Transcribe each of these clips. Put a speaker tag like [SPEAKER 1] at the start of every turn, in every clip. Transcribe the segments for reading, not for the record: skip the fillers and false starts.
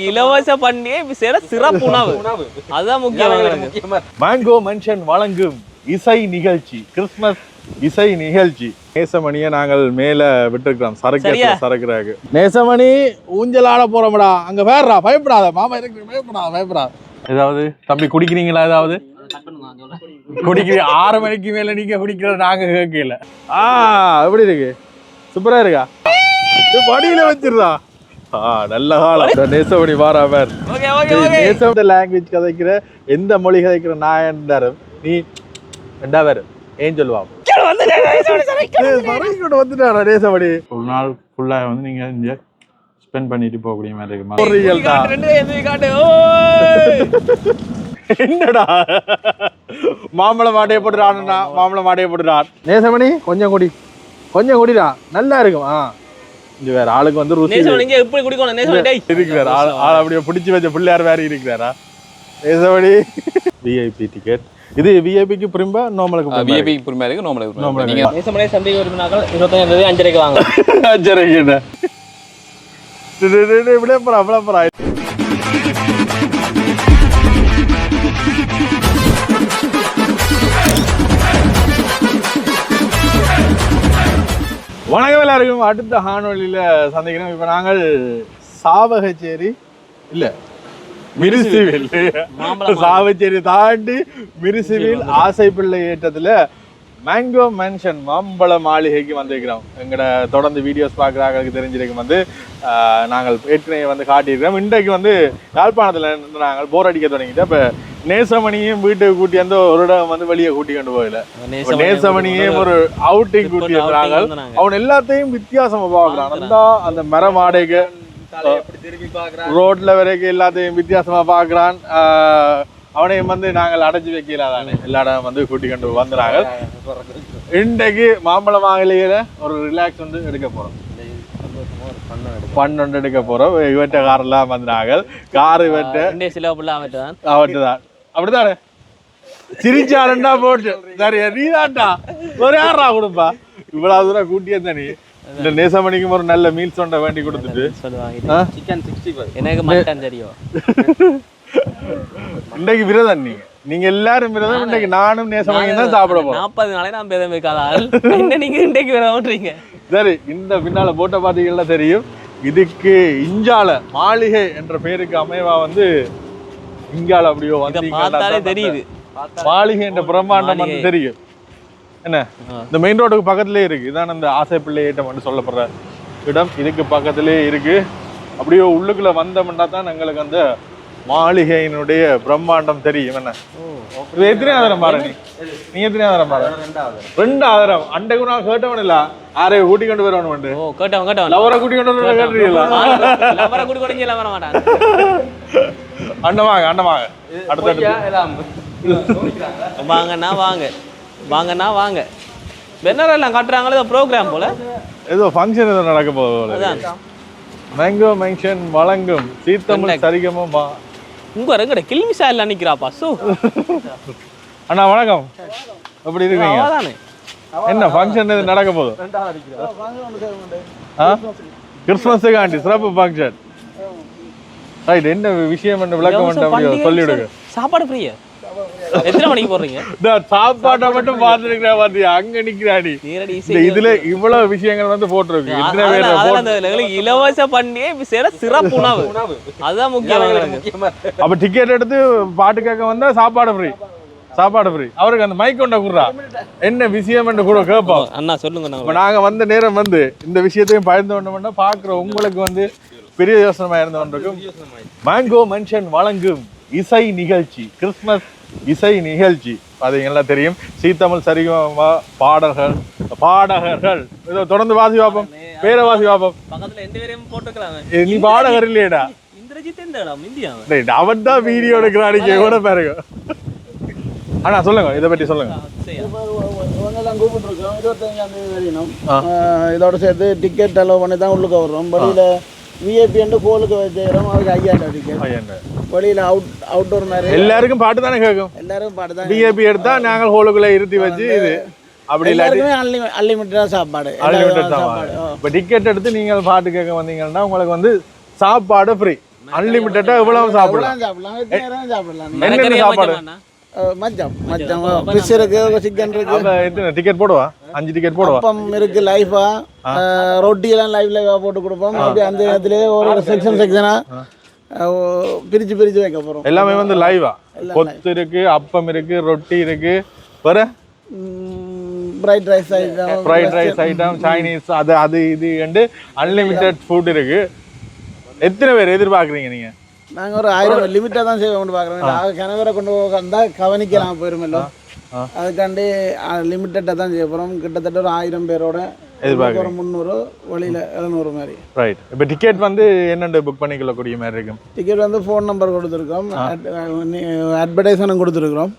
[SPEAKER 1] இலவச பண்ணியே சிறப்பு உணவு அதுதான் முக்கியம்.
[SPEAKER 2] மேங்கோ மென்ஷன் வழங்கும் இசை நிகழ்ச்சி, கிறிஸ்துமஸ் இசை நிகழ்ச்சி. நேசமணியை நாங்கள் மேல விட்டுருக்கிறோம் சரக்குறாங்க. நேசமணி ஊஞ்சல் ஆட போறோம்டா, அங்க வேறா, பயப்படாத மாமா இருக்கு, பயப்படாத. ஏதாவது தம்பி குடிக்கிறீங்களா? ஏதாவது குடிக்கிற 6 மணிக்கு மேல நீங்க குடிக்கிற நாங்க கேட்கல. எப்படி இருக்கு? சூப்பரா இருக்கா? வடியில வச்சிருந்தா நல்ல காலம். நேசமணி வாராமர் நேசம் லாங்குவேஜ் கதைக்கிற, எந்த மொழி கதைக்கிற நாயன்டாரும் நீ ரெண்டா பேரு ஏன் சொல்லுவா வந்துட்டாரா நேசமணி? ஒரு நாள் ஃபுல்லா வந்து நீங்க இங்க ஸ்பெண்ட் பண்ணிட்டு போகக்கூடிய மாதிரி இருக்கு. என்னடா மாம்பழ மாட்டையை போட்டுறான்னா, மாம்பழ மாட்டையை போட்டுறான். நேசமணி கொஞ்சம் குடிடா, நல்லா இருக்கும். இங்க வேற ஆளுக்கு வந்து இருக்கிறார், ஆள் அப்படியே பிடிச்சி வச்ச பிள்ளையார் வேற இருக்கிறாரா? Nesamani VIP ticket. இது விஐபிக்கு பிரிம்பா நார்மலுக்கு?
[SPEAKER 3] விஐபிக்கு பிரிம்பா இருக்கு, நார்மலுக்கு.
[SPEAKER 1] நீங்க நேசமணி சந்தை விரும்பினாக்கள் 25 5:30 வாங்க.
[SPEAKER 2] 5:30 என்ன இப்படியே போறா. வணக்கம் எல்லாருக்கும். அடுத்த ஹானொலியில சந்திக்கிறோம். இப்ப நாங்கள் சாவகச்சேரி இல்ல மிருசிவில், சாவச்சேரி தாண்டி மிருசிவில் ஆசைப்பிள்ளை ஏற்றத்துல மேங்கோ மென்ஷன் மாம்பழ மாளிகைக்கு வந்திருக்கிறோம். எங்கட தொடர்ந்து வீடியோஸ் பார்க்குறாங்களுக்கு தெரிஞ்சிருக்கும். வந்து நாங்கள் ஏற்கனவே வந்து காட்டியிருக்கிறோம். இன்றைக்கு வந்து யாழ்ப்பாணத்தில் நாங்கள் போர் அடிக்க தொடங்கிட்டு, இப்போ நேசமணியும் வீட்டுக்கு கூட்டி வந்து ஒரு இடம் வந்து வெளியே கூட்டி கொண்டு போகல. நேசமணியும் ஒரு அவுட்டிங் கூட்டி இருந்தாங்க. அவன் எல்லாத்தையும் வித்தியாசமா பார்க்குறான். அந்த மர மாடைக்கு ரோட்ல வரைக்கும் எல்லாத்தையும் வித்தியாசமா பார்க்குறான். அவனையும் வந்து நாங்கள் அடைச்சி வைக்கலாதானே, எல்லா இடம் வந்து கூட்டி கொண்டு வந்துறாங்க. இன்றைக்கு மாம்பழ மாளிகையில ஒரு ரிலாக்ஸ் வந்து எடுக்க போறோம், பண்ணொண்டு எடுக்க போறோம். இவற்ற காரெல்லாம் வந்துறாங்க. காரு அவட்டுதான் அப்படித்தானே சிரிச்சாருண்டா போட்டு. சரி நீதான்டா ஒரு யாரா கொடுப்பா, இவ்வளவு தூரம் கூட்டியே தானே. இந்த நேசமணிக்கும் ஒரு நல்ல மீல்ஸ் ஒன்றை வேண்டி கொடுத்துட்டு
[SPEAKER 1] சிக்கன் 65 எனக்கு மட்டன் தெரியும்.
[SPEAKER 2] இன்றைக்கு விரதம், நீங்க எல்லாரும் விரதம். இன்றைக்கு நானும் நேசமணியும் தான் சாப்பிட போறோம்.
[SPEAKER 1] 40 நாளே நான் விரதம் வைக்காத ஆள். என்ன நீங்க இன்றைக்கு விரதம்ன்றீங்க?
[SPEAKER 2] சரி, இந்த பின்னால போட்ட பாத்தீங்கன்னா தெரியும். இதுக்கு இஞ்சால மாளிகை என்ற பேருக்கு அமைவா வந்து இங்கால அப்படியோ வந்து
[SPEAKER 1] தெரியுது.
[SPEAKER 2] மாளிகை என்ற பிரம்மாண்டம் வந்து தெரியும். என்ன இந்த மெயின் ரோடுக்கு பக்கத்துலயே இருக்கு. இதான் அந்த ஆசைப்பிள்ளை ஏற்றம் சொல்லப்படுற இடம். இதுக்கு பக்கத்திலே இருக்கு. அப்படியே உள்ளுக்குள்ள வந்தோம்னா தான் எங்களுக்கு அந்த மாளிகையினுடைய பிரம்மாண்டம் தெரியும். என்ன எத்தனை ஆதாரம் பாரு, நீ எத்தனை ஆதாரம் பாரு? 2 ஆதாரம். அண்டைக்கு நான் கேட்டவன் இல்ல, யாரையும் கூட்டி கொண்டு வருவான். லவரை கூட்டி கொண்டு வர கேட்டுறீங்களா? அண்டமாங்க
[SPEAKER 1] வாங்கண்ணா வாங்க. பென்னரெல்லாம் காட்டுறாங்களே ப்ரோக்ராம் போல,
[SPEAKER 2] ஏதோ ஃபங்க்ஷன் ஏதோ நடக்க போகுது. மேங்கோ மென்ஷன் வழங்கும் சீத்தமிழ் சரிகமும்
[SPEAKER 1] உங்க ரெங்கட கில்மிசா இல்ல நிக்கிறாப்பா. சோ
[SPEAKER 2] அண்ணா வணக்கம், எப்படி இருக்கீங்க? என்ன ஃபங்க்ஷன் எது நடக்க போகுது? கிறிஸ்துமஸுக்காண்டி சிறப்பு ஃபங்க்ஷன். ரைட், என்ன விஷயம் என்ன விளக்கம் சொல்லிவிடுங்க.
[SPEAKER 1] சாப்பாடு ஃப்ரீயா? எத்தனை மணிக்கு போறீங்க?
[SPEAKER 2] சாப்பாட்டை மட்டும் பார்த்துருக்கிறேன். பாத்தியா அங்க நிக்கிறாடி. இதுல இவ்வளவு விஷயங்கள் வந்து போட்டிருக்கு.
[SPEAKER 1] இலவச பண்ணியே சிறப்பு உணவு அதுதான் முக்கியம்.
[SPEAKER 2] அப்ப டிக்கெட் எடுத்து பாட்டு கேட்க வந்தா சாப்பாடு ஃப்ரீ. அவருக்கு அந்த மைக் கொண்ட குடுறா, என்ன விஷயம் என்று கூட கேட்போம்.
[SPEAKER 1] அண்ணா சொல்லுங்க.
[SPEAKER 2] நாங்க வந்த நேரம் வந்து இந்த விஷயத்தையும் பகிர்ந்து கொண்டோம்னா பாக்குற உங்களுக்கு வந்து பெரிய யோசனமா இருந்தவன்றிருக்கும். மேங்கோ மென்ஷன் வழங்கும் இசை நிகழ்ச்சி, கிறிஸ்துமஸ் இசை நிகழ்ச்சி. பாத்தீங்கன்னா தெரியும். சீத்தமிழ் சரிகமா பாடகர்கள் ஏதோ தொடர்ந்து வாசி பார்ப்போம், பேர வாசி பார்ப்போம். நீ பாடகர் இல்லையடா, அவன் தான் வீடியோ எடுக்கிறான் கூட பாருங்க. அண்ணா சொல்லுங்க, இதை பற்றி சொல்லுங்க.
[SPEAKER 4] இதோட சேர்த்து டிக்கெட் அலோவ் பண்ணி தான் உள்ளுக்கு வர்றோம். வழியில விஐபி கோலுக்கு வச்சுக்கிறோம். அவருக்கு 5000 டிக்கெட். வெளியில அவுட்டோர் மாதிரி
[SPEAKER 2] எல்லாருக்கும் பாட்டு தானே கேட்கும்.
[SPEAKER 4] எல்லாரும் பாட்டு தான்.
[SPEAKER 2] விஐபி எடுத்தா நாங்கள் ஹோலுக்குள்ள இருத்தி வச்சு இது அப்படி இல்லாட்டி
[SPEAKER 4] அன்லிமிட்டடா சாப்பாடு.
[SPEAKER 2] இப்போ டிக்கெட் எடுத்து நீங்கள் பாட்டு கேட்க வந்தீங்கன்னா உங்களுக்கு வந்து சாப்பாடு ஃப்ரீ. அன்லிமிட்டடா எவ்வளவு சாப்பிடலாம்?
[SPEAKER 4] சாப்பிடலாம், எத்தனை நேரம் சாப்பிடலாம்.
[SPEAKER 2] என்னென்ன சாப்பாடு?
[SPEAKER 4] மச்சம் ஃபிஷ் இருக்கு, சிக்கன் இருக்கு.
[SPEAKER 2] அப்ப எத்தனை டிக்கெட் போடுவா? 5 டிக்கெட் போடுவா?
[SPEAKER 4] அப்பம் இருக்கு லைஃபா, ரொட்டி எல்லாம் லைவா போட்டு கொடுப்போம். அப்படியே அந்த இடத்துலயே ஒரு செக்ஷனா பிரிச்சு வைக்க போறோம்.
[SPEAKER 2] எல்லாமே வந்து லைவா? கொத்து இருக்கு, அப்பம் இருக்கு, ரொட்டி இருக்கு, வேற
[SPEAKER 4] ஃப்ரைட் ரைஸ் ஐட்டம்,
[SPEAKER 2] சைனீஸ், அது இது அண்டு அன்லிமிட்டட் ஃபுட் இருக்கு. எத்தனை பேர் எதிர்பார்க்குறீங்க நீங்க?
[SPEAKER 4] நாங்கள் ஒரு 1000 லிமிட்டாக தான் செய்ய கொண்டு பார்க்குறோம். கிணவரை கொண்டு வந்தால் கவனிக்கலாம் போயிருமല്ലോ, அதுக்காண்டி லிமிட்டடாக தான் செய்ய போகிறோம். கிட்டத்தட்ட ஒரு 1000 பேரோட எதிர்பார்க்குறோம். 300 வழியில் 700 மாதிரி.
[SPEAKER 2] ரைட். இப்போ டிக்கெட் வந்து என்னென்ன புக் பண்ணிக்கொள்ளக்கூடிய மாதிரி இருக்கும்?
[SPEAKER 4] டிக்கெட் வந்து ஃபோன் நம்பர் கொடுத்துருக்கோம், அட்வர்டைஸ்மெண்ட் கொடுத்துருக்குறோம்.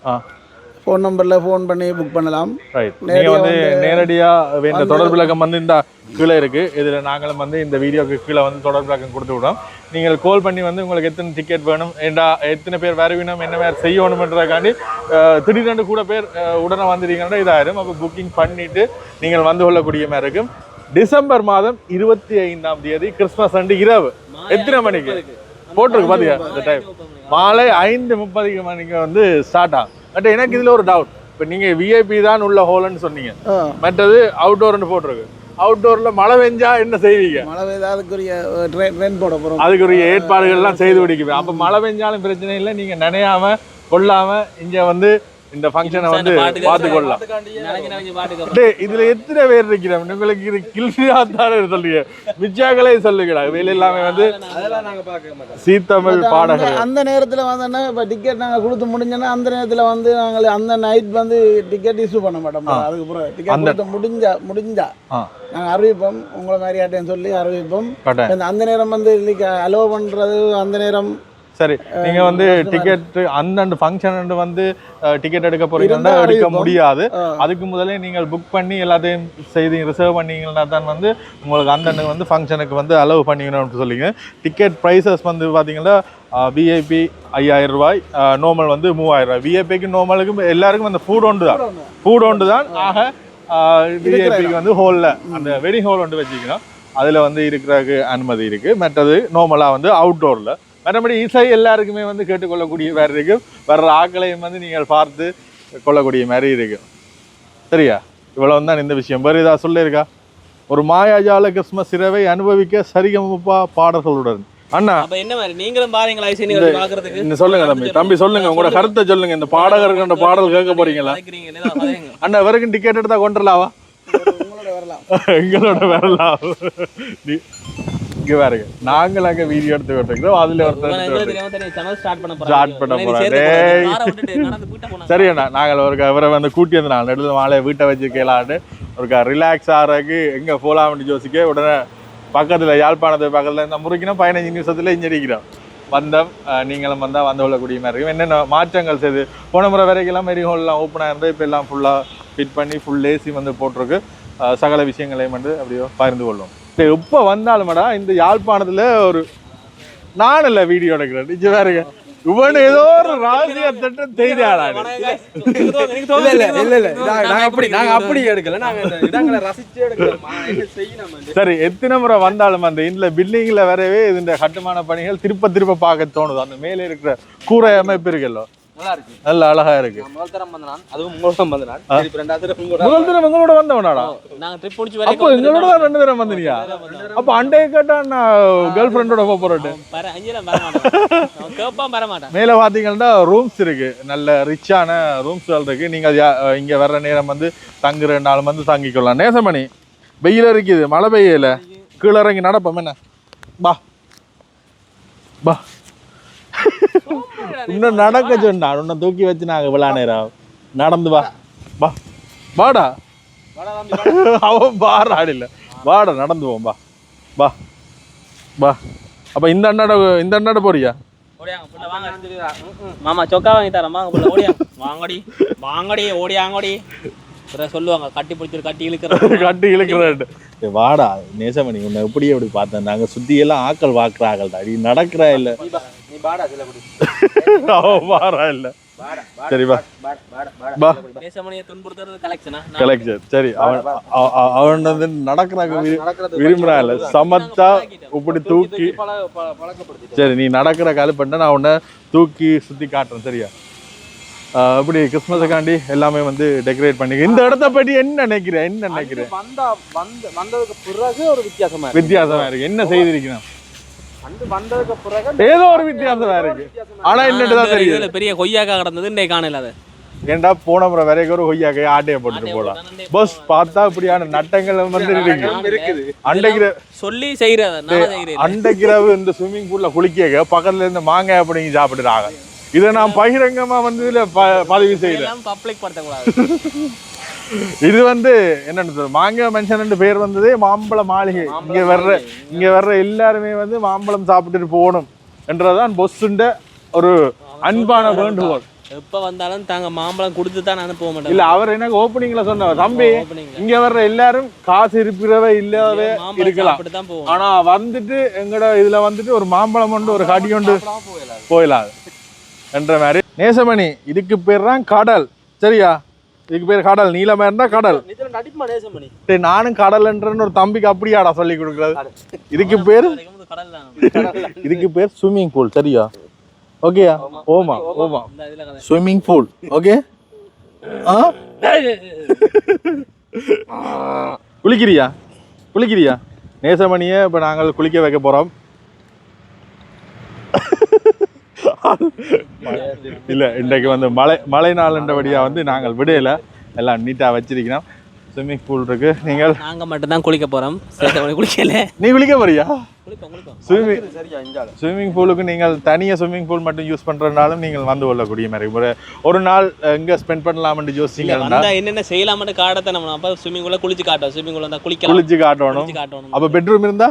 [SPEAKER 4] ஃபோன் நம்பரில் ஃபோன் பண்ணி புக் பண்ணலாம்.
[SPEAKER 2] ரைட். நீங்கள் வந்து நேரடியாக வேண்ட தொடர்பு விளக்கம் வந்து இந்த கீழே இருக்குது. இதில் நாங்களும் வந்து இந்த வீடியோக்கு கீழே வந்து தொடர்பு விளக்கம் கொடுத்து விடுறோம். நீங்கள் கால் பண்ணி வந்து உங்களுக்கு எத்தனை டிக்கெட் வேணும், எத்தனை பேர் வர வேணும், என்ன வேறு செய்யணுன்றதுக்காண்டி திடீரென்று கூட பேர் உடனே வந்துட்டீங்கன்னா இதாயிரும். அப்போ புக்கிங் பண்ணிவிட்டு நீங்கள் வந்து கொள்ளக்கூடிய மாதிரி இருக்கும். டிசம்பர் மாதம் 25ஆம் தேதி கிறிஸ்மஸ் அன்று இரவு எத்தனை மணிக்கு போட்டிருக்கு பார்த்தியா? இந்த டைம் மாலை 5:30 மணிக்கு வந்து ஸ்டார்ட் ஆகும். பட் எனக்கு இதில் ஒரு டவுட். இப்போ நீங்கள் விஐபி தான் உள்ள ஹோல்னு சொன்னீங்க, மற்றது அவுட்டோர்னு போட்டிருக்கு. அவுட்டோரில் மழை பெஞ்சா என்ன செய்வீங்க?
[SPEAKER 4] மழை பெய்தா அதுக்குரிய ட்ரெயின் போட போகிறோம்,
[SPEAKER 2] அதுக்குரிய ஏற்பாடுகள்லாம் செய்து பிடிக்குவேன். அப்போ மழை பெஞ்சாலும் பிரச்சனை இல்லை, நீங்கள் நினையாம கொள்ளாமல் இங்கே வந்து இந்த ஃபங்க்ஷனை வந்து பார்த்துக்கொள்ளலாம். இதுல எத்தனை பேர் இருக்கிறோம்? உங்களுக்கு இது கில்ஃபியாத்தானே சொல்லுங்க, மிச்சாக்களே சொல்லுங்கடா. வேலை எல்லாமே வந்து சீத்தமிழ் பாடகர்.
[SPEAKER 4] அந்த நேரத்தில் வந்தோன்னா இப்போ டிக்கெட் நாங்கள் கொடுத்து முடிஞ்சோன்னா அந்த நேரத்தில் வந்து நாங்கள் அந்த நைட் வந்து டிக்கெட் இஷ்யூ பண்ண மாட்டோம். அதுக்கப்புறம் டிக்கெட் முடிஞ்சா நாங்கள் அறிவிப்போம், உங்களை மாதிரி ஆட்டேன்னு சொல்லி அறிவிப்போம். அந்த நேரம் வந்து அலோவ் பண்ணுறது அந்த நேரம்.
[SPEAKER 2] சரி, நீங்க வந்து டிக்கெட் அந்த ஃபங்க்ஷன் வந்து டிக்கெட் எடுக்க போறீங்கன்னா எடுக்க முடியாது. அதுக்கு முதலே நீங்கள் புக் பண்ணி எல்லாத்தையும் செய்து ரிசர்வ் பண்ணீங்கன்னா தான் வந்து உங்களுக்கு அந்த வந்து ஃபங்க்ஷனுக்கு வந்து அலோவ் பண்ணிக்கணும்னு சொல்லிங்க. டிக்கெட் ப்ரைஸஸ் வந்து பார்த்தீங்கன்னா விஐபி 5000 ரூபாய், நார்மல் வந்து 3000 ரூபாய். விஐபிக்கு நார்மலுக்கும் எல்லாருக்கும் அந்த ஃபுட் ஒன்று தான். ஆக விஐபிக்கு வந்து ஹோலில் அந்த வெட்டிங் ஹோல் ஒன்று வச்சுக்கணும், அதில் வந்து இருக்கிறதுக்கு அனுமதி இருக்குது. மற்றது நார்மலாக வந்து அவுட்டோரில். மற்றபடி இசை எல்லாருக்குமே வந்து கேட்டுக்கொள்ளக்கூடிய மாதிரி இருக்கும். வர்ற ஆக்களையும் வந்து நீங்கள் பார்த்து கொள்ளக்கூடிய மாதிரி இருக்கும். சரியா? இவ்வளவு தான் இந்த விஷயம். வேறு ஏதாவது சொல்லியிருக்கா? ஒரு மாயாஜால கிறிஸ்மஸ் இரவை அனுபவிக்க சரிகமப்பா பாடல்களுடன். அண்ணா
[SPEAKER 1] என்ன மாதிரி நீங்களும் பாருங்களா?
[SPEAKER 2] இன்னும் சொல்லுங்க தம்பி சொல்லுங்க, உங்களோட கருத்தை சொல்லுங்க. இந்த பாடகர்கள் பாடல் கேட்க போறீங்களா? அண்ணா வரைக்கும் டிக்கெட் எடுத்தா கொண்டுலாவா? எங்களோட வரலாம். இங்க பாருங்க, நாங்கள் அங்க வீடியோ எடுத்து விட்டுருக்கோம். அதுல ஸ்டார்ட் பண்ண போறேன். சரி அண்ணா, நாங்கள் ஒரு இவரை வந்து கூட்டி வந்து நான் நடுவில் மாலையை வீட்டை வச்சு கேளாண்டு ஒரு ரிலாக்ஸ் ஆகிறதுக்கு எங்க போலாம்னு யோசிக்க உடனே பக்கத்துல யாழ்ப்பாணத்து பக்கத்துல இந்த முறுக்கினா 15 நிமிஷத்துல இஞ்சிருக்கிறோம் வந்தோம். நீங்களும் வந்தால் வந்து கொள்ளக்கூடிய மாதிரி இருக்கும். என்னென்ன மாற்றங்கள் செய்து போன முறை வரைக்கும் மெரி ஹோல்லாம் ஓப்பனாக இருந்தால் இப்போ எல்லாம் ஃபுல்லாக ஃபிட் பண்ணி ஃபுல் ஏசி வந்து போட்டிருக்கு. சகல விஷயங்களையும் வந்து அப்படியோ பகிர்ந்து கொள்ளும். எப்போ வந்தாலும்டா இந்த யாழ்ப்பாணத்தில் ஒரு நான் இல்லை வீடியோ எடுக்கிறேன். நிஜ வேறுங்க இவன் ஏதோ ஒரு ராசிய திட்டம் செய்தாடா. சரி, எத்தனை முறை வந்தாலும் அந்த இந்த பில்டிங்ல வரவே இந்த கட்டுமான பணிகள் திருப்ப பார்க்க தோணுது. அந்த மேலே இருக்கிற கூரை அமைப்பு இருக்குல்ல, நல்ல அழகா இருக்கு. முதல் தரம் எங்களோட வந்தவனாடா? அப்போ எங்களோட 2 தரம் வந்தீங்க. அப்ப அண்டைய கேட்டா நான் கேர்ள் ஃப்ரெண்டோட போறேன். மேல பாத்தீங்கன்னா ரூம்ஸ் இருக்கு, நல்ல ரிச்சான ரூம்ஸ் இருக்கு. நீங்க இங்க வர்ற நேரம் வந்து தங்குற நாளும் வந்து தங்கிக்கொள்ளலாம். நேசமணி வெயில இருக்குது, மழை பெய்யல, கீழே இறங்கி நடப்போம். என்ன பா பா இன்னும் நடக்க சொன்னா உன்னை தூக்கி வச்சு நாங்க விழா நேரம் நடந்து வா வா வாடா. அவன் பாராடில்ல, வாடா நடந்து போம். வா வா வா. அப்ப இந்த அண்ணாட போறியா?
[SPEAKER 1] மாமா சொக்கா வாங்கி தரேன், வாங்கடி வாங்கடி ஓடியாங்கடி சொல்லுவாங்க. கட்டி பிடிச்சிரு கட்டி இழுக்கிறாரு.
[SPEAKER 2] வாடா நேசமணி, உன்னை எப்படி பார்த்தேன். நாங்க சுத்தி எல்லாம் ஆக்கள் வாக்குறாங்கள்டா. நீ நடக்கிறா இல்ல? வாரா இல்ல சரி வா வா
[SPEAKER 1] நேசமணியை துன்புறுத்துறது கலெக்ஷனா
[SPEAKER 2] கலெக்ஷன் சரி அவன் வந்து நடக்கிறாங்க விரும்புறா இல்ல சமத்தா இப்படி தூக்கி சரி நீ நடக்கிற காலப்பட்ட நான் உன்னை தூக்கி சுத்தி காட்டுறேன் சரியா இப்படி கிறிஸ்மஸுக்காண்டி எல்லாமே வந்து டெக்கரேட் பண்ணி இந்த இடத்த பற்றி என்ன நினைக்கிறேன்
[SPEAKER 1] வந்ததுக்கு பிறகு ஒரு வித்தியாசமா
[SPEAKER 2] இருக்கு என்ன செய்திருக்கிறேன்
[SPEAKER 1] வந்ததுக்கு பிறகு
[SPEAKER 2] ஏதோ ஒரு வித்தியாசமா இருக்கு ஆனா என்னதான் தெரியுது
[SPEAKER 1] பெரிய கொய்யாக்கா கிடந்தது இன்னைக்கு காணல அது
[SPEAKER 2] ஏன்டா போன முறை வரைக்கும் ஒரு கொய்யாக்கையை ஆட்டையை போட்டுட்டு போலாம் பஸ் பார்த்தா இப்படியான நட்டங்கள் வந்து இருக்குது அண்டைக்கிற
[SPEAKER 1] சொல்லி செய்யறது
[SPEAKER 2] அண்டைக்கிறவு இந்த ஸ்விம்மிங் பூல்ல குளிக்க பக்கத்துல இருந்து மாங்காய் அப்படிங்க சாப்பிட்டுறாங்க இதை நான் பகிரங்கமா வந்து இதுல பதிவு செய்யறேன்
[SPEAKER 1] பப்ளிக் படுத்தக்கூடாது
[SPEAKER 2] இது வந்து என்னன்னு மாங்காய் மென்ஷன் பேர் வந்ததே மாம்பழ மாளிகை இங்க வர்ற எல்லாருமே வந்து மாம்பழம் சாப்பிட்டுட்டு போகணும் என்றதான் பொஸ்ஸுண்ட ஒரு அன்பான வேண்டுகோள்
[SPEAKER 1] எப்ப வந்தாலும் தாங்க மாம்பழம் கொடுத்து தான் நான் போக மாட்டேன்
[SPEAKER 2] இல்ல அவர் எனக்கு ஓப்பனிங்ல சொன்னவர் தம்பி இங்க வர்ற எல்லாரும் காசு இருக்கிறவே இல்லாதவே இருக்கலாம் ஆனா வந்துட்டு எங்கட இதுல வந்துட்டு ஒரு மாம்பழம் கொண்டு ஒரு கடி கொண்டு போயிடாது என்ற மாதிரி நேசமணி இதுக்கு பேர் தான் கடல் சரியா இதுக்கு பேர் கடல் நீளமா இருந்தா கடல் நானும் கடல்ன்றன்னு ஒரு தம்பிக்கு அப்படியாடா சொல்லி கொடுக்குறது இதுக்கு பேர் ஸ்விம்மிங் பூல் சரியா ஓகேயா ஓமா ஸ்விம்மிங் பூல் ஓகே குளிக்கிறியா நேசமணியை இப்ப நாங்கள் குளிக்க வைக்க போறோம் இல்ல இன்றைக்கு வந்து மழை நாள்ன்றபடியா வந்து நாங்கள் விடையில எல்லாம் நீட்டா வச்சிருக்கிறோம் ஸ்விம்மிங் பூல் இருக்கு
[SPEAKER 1] நாங்க மட்டும் தான் குளிக்க போறோம் குளிக்கல
[SPEAKER 2] நீ குளிக்க போறியா ஸ்விம்மிங் பூலுக்கு நீங்கள் தனியா ஸ்விம்மிங் பூல் மட்டும் யூஸ் பண்றதுனாலும் நீங்கள் வந்து கொள்ளக்கூடிய மாதிரி ஒரு நாள் எங்க ஸ்பெண்ட் பண்ணலாம்னு யோசிச்சீங்கன்னா
[SPEAKER 1] என்னென்ன செய்யலாம்னு காட்டத்தை நம்ம அப்ப ஸ்விம்மிங் பூல்ல குளிச்சு காட்டுவோம் ஸ்விம்மிங் பூல்ல தான்
[SPEAKER 2] குளிச்சு காட்டணும் அப்ப பெட்ரூம் இருந்தா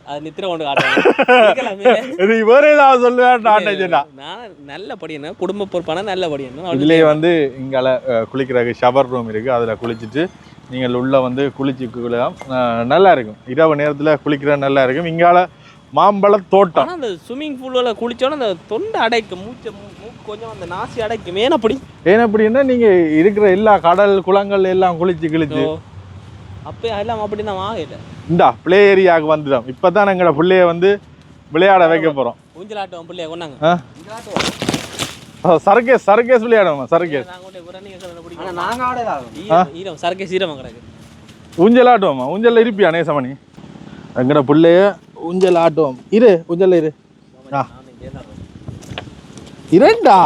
[SPEAKER 1] அது நித்திர கொண்டு காட்டுவேன்
[SPEAKER 2] வேற ஏதாவது சொல்லுவேன்
[SPEAKER 1] நல்ல படியணும் குடும்ப பொறுப்பான நல்ல படியணும்
[SPEAKER 2] இதுலயே வந்து இங்கால குளிக்கிறதுக்கு ஷவர் ரூம் இருக்கு அதுல குளிச்சுட்டு நீங்கள் உள்ள வந்து குளிச்சுக்கலாம் நல்லா இருக்கும் இரவு நேரத்துல குளிக்கிற நல்லா இருக்கும் இங்கால மாம்பழ தோட்டம்
[SPEAKER 1] அந்த ஸ்விம்மிங் பூல்ல குளிச்சோன்னா அந்த தொண்டை அடைக்கும் மூச்சு கொஞ்சம் அந்த நாசி அடைக்கும்
[SPEAKER 2] ஏனப்படின்னா நீங்க இருக்கிற எல்லா கடல் குளங்கள் எல்லாம் குளிச்சு
[SPEAKER 1] அப்போ எல்லாம் அப்படி தான் ஆகல
[SPEAKER 2] இந்தா பிளே ஏரியாவுக்கு வந்துடும் இப்பதான் எங்களோட பிள்ளைய வந்து விளையாட வைக்க போறோம்
[SPEAKER 1] ஊஞ்சலாட்டம் பிள்ளைய கொண்டாங்க
[SPEAKER 2] சர்க்கேஸ் விளையாடுவோம் சர்க்கேஸ் ஊஞ்சல் ஆட்டுவோமா ஊஞ்சல்ல இருப்பியா நேசமணி எங்கட பிள்ளைய ஊஞ்சல் ஆட்டுவோம் ஊஞ்சல்ல இரண்டா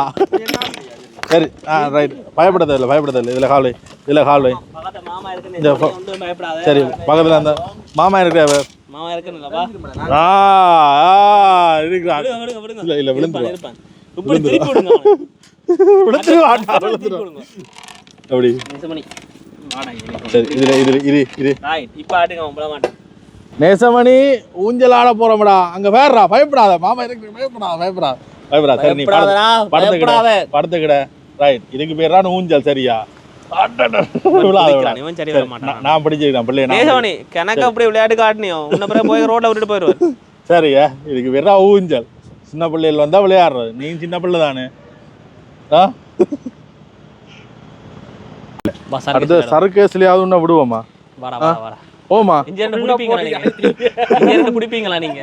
[SPEAKER 2] சரி ரைட் பயப்பட தேவையில்லை இதுல கால்வை சரி பக்கத்துல அந்த மாமா இருக்கிற இல்ல விழுந்துருவான் அப்படி சரி நேசமணி ஊஞ்சல் ஆட போறோம்டா அங்க வேறா பயப்படாத மாமா இருக்கு பயப்படாத சரி நீ படுத்துக்கிட ரைட் இதுக்கு பேர் தான் ஊஞ்சல் சரியா நான் படிச்சிருக்கேன் பிள்ளை
[SPEAKER 1] நேசமணி கணக்கு அப்படி விளையாட்டு காட்டினியோ உன்ன பிறகு போய் ரோட்ல விட்டுட்டு போயிடுவாரு
[SPEAKER 2] சரியா இதுக்கு பேர் தான் ஊஞ்சல் சின்ன பிள்ளைகள் வந்தா விளையாடுறது நீ சின்ன பிள்ளை தானே அடுத்து சர்க்கஸ்லயாவது ஒண்ணு விடுவோமா ஓமா
[SPEAKER 1] குடிப்பீங்களா நீங்க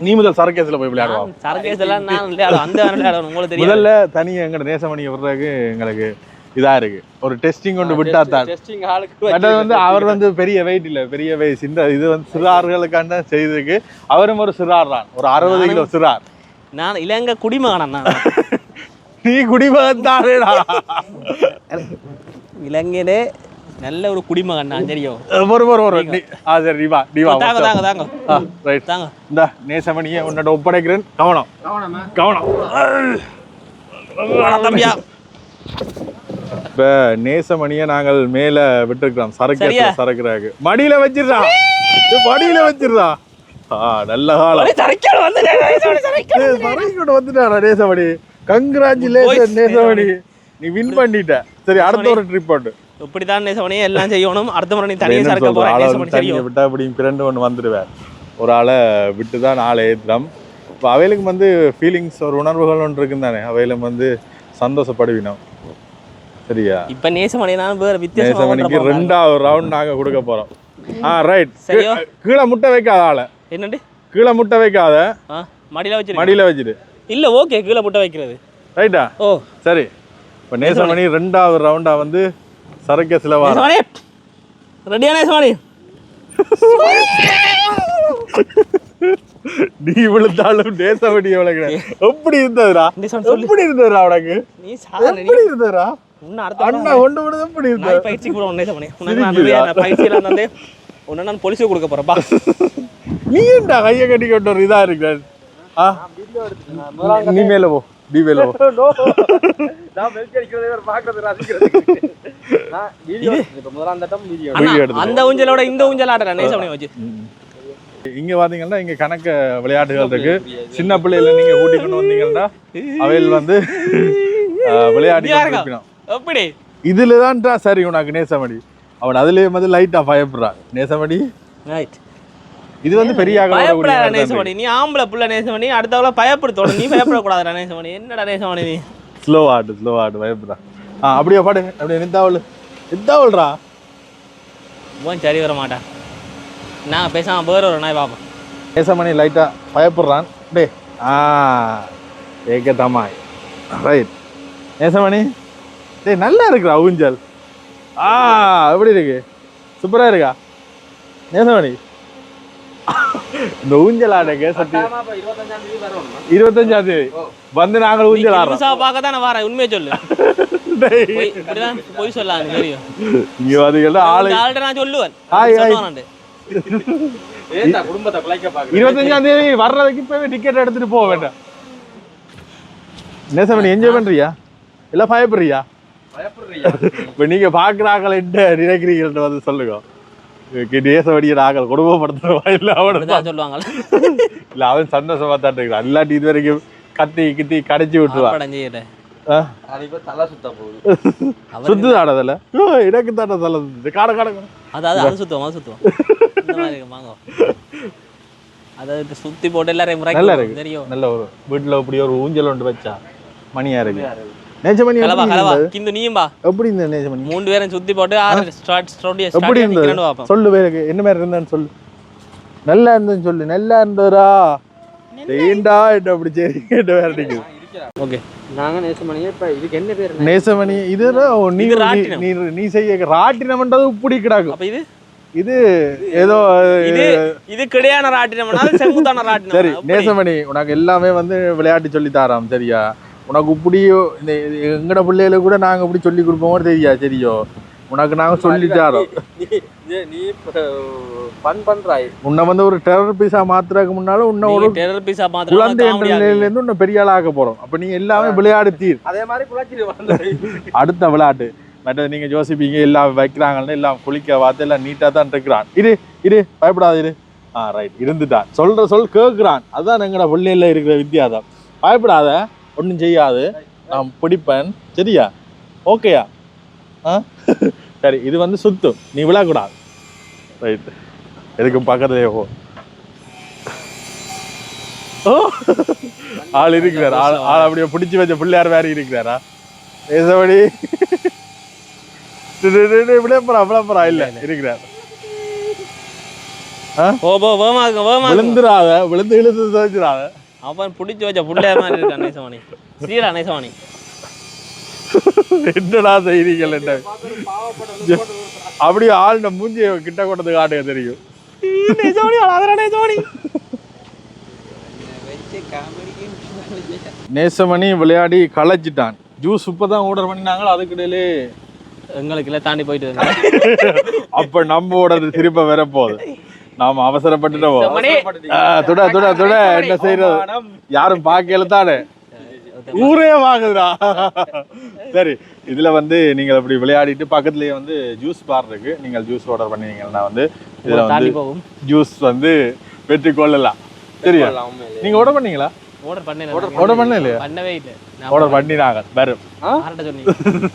[SPEAKER 2] நீ முதல் சர்க்கஸ்ல போய் விளையாடுவோம் முதல்ல தனியா எங்க நேசமணியை விடுறதுக்கு எங்களுக்கு இதா இருக்கு ஒரு டெஸ்டிங் கொண்டு விட்டா தான் வந்து அவர் வந்து பெரிய வெயிட் இல்ல பெரிய வயசு இந்த இது வந்து சிறார்களுக்கான செய்திருக்கு அவரும் ஒரு சிறார் தான் ஒரு 60 கிலோ சிறார்
[SPEAKER 1] நான் இலங்கை குடிமகனா
[SPEAKER 2] நீ குடிமகன் தானேடா
[SPEAKER 1] இலங்கையிலே நல்ல ஒரு குடிமகன் நான் தெரியும்
[SPEAKER 2] சரி ரைட் தாங்க இந்த நேசமணியை உன்னோட ஒப்படைக்கிறேன் கவனம் இப்ப நேசமணியை நாங்கள் மேல விட்டுருக்கிறோம் சரக்குறாங்க மடியில வச்சிருந்தா நல்ல காலம் வந்துட்டாரா நேசமணி கங்க்ராச்சுலேஷன் நேசமணி நீ வின் பண்ணிட்ட சரி அடுத்த ஒரு ட்ரிப் போட்டு
[SPEAKER 1] இப்படிதான் நேசமணி எல்லாம் செய்யணும் அடுத்த முறை நீ தனியாக சரக்க போற நேசமணி
[SPEAKER 2] விட்டா இப்படி பிறண்டு ஒன்று வந்துடுவேன் ஒரு ஆளை விட்டு தான் ஆளை ஏற்றுறோம் இப்போ அவைகளுக்கு வந்து ஃபீலிங்ஸ் ஒரு உணர்வுகள் ஒன்று இருக்குன்னு தானே அவையிலும் வந்து சந்தோஷப்படுவினோம். சரியா?
[SPEAKER 1] இப்போ நேசமணினாலும் வேறு
[SPEAKER 2] நேசமணிக்கு 2வது ரவுண்ட் நாங்கள் கொடுக்க போகிறோம். ரைட்.
[SPEAKER 1] சரியோ?
[SPEAKER 2] கீழே முட்டை வைக்காத ஆளை.
[SPEAKER 1] என்னண்டு?
[SPEAKER 2] கீழே முட்டை வைக்காத,
[SPEAKER 1] மடியில்
[SPEAKER 2] வச்சுட்டு.
[SPEAKER 1] இல்லை ஓகே, கீழே முட்டை வைக்கிறது.
[SPEAKER 2] ரைட்டா?
[SPEAKER 1] ஓ
[SPEAKER 2] சரி. இப்போ நேசமணி 2வது ரவுண்டாக வந்து சரக்கு சிலவா
[SPEAKER 1] ரெடியா நேசமணி?
[SPEAKER 2] நீ விழுந்தாலும் நேசமணி எவ்வளவு எப்படி இருந்ததுடா? எப்படி இருந்ததுடா உனக்கு?
[SPEAKER 1] நீ சாதாரண
[SPEAKER 2] எப்படி இருந்ததுடா? அண்ணா கொண்டு விடுறது எப்படி இருந்தது?
[SPEAKER 1] பயிற்சி கூட நேசமணி உனக்கு பயிற்சியில வந்து உன்னை நான் போலீஸுக்கு கொடுக்க போறேன்ப்பா.
[SPEAKER 2] நீ ஏன்டா கையை கட்டி கொண்டு ஒரு இதா இருக்கு? நீ மேல போ, நீ மேல போ.
[SPEAKER 1] அந்த ஊஞ்சலோட இந்த ஊஞ்சல் ஆடுறேன் நேசமணி வச்சு.
[SPEAKER 2] இங்க பாத்தீங்கன்னா இங்க கணக்க விளையாட்டுகள் இருக்கு. சின்ன பிள்ளைல நீங்க கூட்டிட்டு வந்தீங்கன்னா அவையில் வந்து விளையாடி
[SPEAKER 1] எப்படி
[SPEAKER 2] இதுலதான்டா சரி உனக்கு நேசமணி. அவன் அதுலயே வந்து லைட்டா பயப்படுறான் நேசமணி. இது வந்து பெரிய
[SPEAKER 1] நேசமணி. நீ ஆம்பளை புள்ள நேசமணி, அடுத்தவள பயப்படுத்தோட நீ பயப்படக்கூடாதுடா நேசமணி. என்னடா நேசமணி நீ?
[SPEAKER 2] ஸ்லோ ஆடு பயப்படுறான். அப்படியே பாடு, அப்படியே நித்தாவல்றா.
[SPEAKER 1] சரி வர மாட்டேன் நான் பேசாம வேற ஒரு நாய் பாப்போம்.
[SPEAKER 2] நேசமணி லைட்டா பயப்படுறான். டே ஏகே தமாய். ரைட் நேசமணி. டேய் நல்லா இருக்குடா ஊஞ்சல். எப்படி இருக்கு? சூப்பரா இருக்கா நேசமணி? இந்த ஊஞ்சல் ஆடுங்க சத்தி 25ஆம் தேதி வந்து நாங்கள் ஊஞ்சல் ஆடுறோம்.
[SPEAKER 1] பார்க்க தானே வர உண்மையை சொல்லு. போய் சொல்லாது தெரியும்.
[SPEAKER 2] இங்க பாத்தீங்கன்னா
[SPEAKER 1] ஆளு நான் சொல்லுவேன்.
[SPEAKER 2] 25ஆம் தேதி வர்றதுக்கு இப்பவே டிக்கெட் எடுத்துட்டு போக வேண்டாம். நேசமணி என்ஜாய் பண்றியா இல்ல பயப்படுறியா? இப்ப நீங்க பாக்குறாங்கள என்ன நினைக்கிறீங்கன்னு வந்து சொல்லுங்க. நேசமணிய நாங்கள் குடும்பப்படுத்துறவா இல்ல அவன்
[SPEAKER 1] சொல்லுவாங்க
[SPEAKER 2] இல்ல அவன் சந்தோஷமா தான் இருக்கிறான். இல்லாட்டி இது வரைக்கும் கத்தி கடைச்சி விட்டுருவான். சுத்துதாடல எனக்கு தானே தலை சுத்து காட
[SPEAKER 1] அதாவது சுத்துவோம் அதாவது சுத்தி போட்டு எல்லாரையும்
[SPEAKER 2] நல்லா இருக்கு. தெரியும் நல்ல ஒரு வீட்டுல இப்படி ஒரு ஊஞ்சல் ஒன்று வச்சா மணியா இருக்கு. நேசமணி
[SPEAKER 1] கிந்து நீயும் பா.
[SPEAKER 2] எப்படி இருந்த நேசமணி?
[SPEAKER 1] 3 பேரும் சுத்தி போட்டு
[SPEAKER 2] எப்படி இருந்தது சொல்லு. வேற என்ன மாதிரி இருந்தான்னு சொல்லு. நல்லா இருந்ததுன்னு சொல்லு. நல்லா இருந்ததா ஏண்டா என்ன அப்படி சரி கேட்டு வேற நீங்க.
[SPEAKER 1] ஓகே நாங்க நேசமணியே. இப்ப இதுக்கு என்ன பேர்?
[SPEAKER 2] நேசமணி. இது நீ செய்ய ராட்டினம்ன்றது இப்படி கிடாக்கும். அப்ப இது ஏதோ
[SPEAKER 1] இது கிடையான ராட்டினம்னா செங்குத்தான ராட்டினம்.
[SPEAKER 2] சரி நேசமணி உனக்கு எல்லாமே வந்து விளையாட்டு சொல்லி தாராம். சரியா? உனக்கு இப்படியோ இந்த எங்கட பிள்ளைகளை கூட நாங்க இப்படி சொல்லி கொடுப்போம் தெரியா? சரியோ? உனக்கு நாங்க சொல்லி தாரோம்.
[SPEAKER 1] நீ ஃபன் பண்றாய்.
[SPEAKER 2] உன்னை வந்து ஒரு டெரர் பீஸா மாத்துறதுக்கு முன்னால உன்னை ஒரு
[SPEAKER 1] டெரர் பீஸா மாத்துற
[SPEAKER 2] குழந்தை என்ற நிலையில இருந்து உன்னை பெரிய ஆளாக போறோம். அப்ப நீங்க எல்லாமே விளையாடு தீர்.
[SPEAKER 1] அதே மாதிரி குளிச்சிரு.
[SPEAKER 2] அடுத்த விளையாட்டு மற்றது நீங்க யோசிப்பீங்க எல்லாம் வைக்கிறாங்கன்னு எல்லாம் குளிக்க வார்த்தை எல்லாம் நீட்டா தான் இருக்கிறான். இரு பயப்படாது இரு. ரைட் இருந்துட்டான். சொல்ற சொல் கேட்கிறான். அதுதான் எங்கட பிள்ளைல இருக்கிற வித்தியாசம். பயப்படாத, ஒன்றும் செய்யாது, நான் பிடிப்பேன். சரியா? ஓகேயா? சரி இது வந்து சுத்தும், நீ விழக்கூடாது. ரைட் எதுக்கும் பக்கத்துலேயே போ. ஆள் இருக்கிறார். ஆள் அப்படியே பிடிச்சி வச்ச பிள்ளையார் வேற இருக்கிறாரா? பேசபடி விளம்பரா இல்ல இருக்கிறார். விழுந்துடாத, விழுந்து இழுத்து துவைச்சிடாத.
[SPEAKER 1] அவன் பிடிச்சி வச்ச பிள்ளையார் மாதிரி இருக்கான் நேசமணி. சீரா நேசமணி
[SPEAKER 2] என்னடா செய்றீங்கள்? என்ன அப்படியே ஆளுன மூஞ்சிய கிட்ட கொண்டது காட்டுக தெரியும். நேசமணி விளையாடி களைச்சிட்டான். ஜூஸ் இப்பதான் ஆர்டர் பண்ணினாங்களோ அதுக்கிடையிலே
[SPEAKER 1] எங்களுக்கு தாண்டி போயிட்டு
[SPEAKER 2] அப்ப நம்மோட திருப்ப வர போகுது. நாம அவசரப்பட்டுட்டோம். துட துட துட என்ன செய்யறது? யாரும் பார்க்கல தானே, ஊரே வாங்குதுடா. சரி இதுல வந்து நீங்க அப்படி விளையாடிட்டு பக்கத்துலயே வந்து ஜூஸ் பார் இருக்கு. நீங்க ஜூஸ் ஆர்டர் பண்ணீங்கன்னா வந்து இதுல வந்து ஜூஸ் வந்து வெற்றி கொள்ளலாம். சரியா? நீங்க ஆர்டர் பண்ணீங்களா?
[SPEAKER 1] ஆர்டர்
[SPEAKER 2] பண்ணல இல்லையா?
[SPEAKER 1] பண்ணவே இல்ல.
[SPEAKER 2] ஆர்டர் பண்ணினாங்க வரும்.
[SPEAKER 1] யார்ட்ட சொன்னீங்க?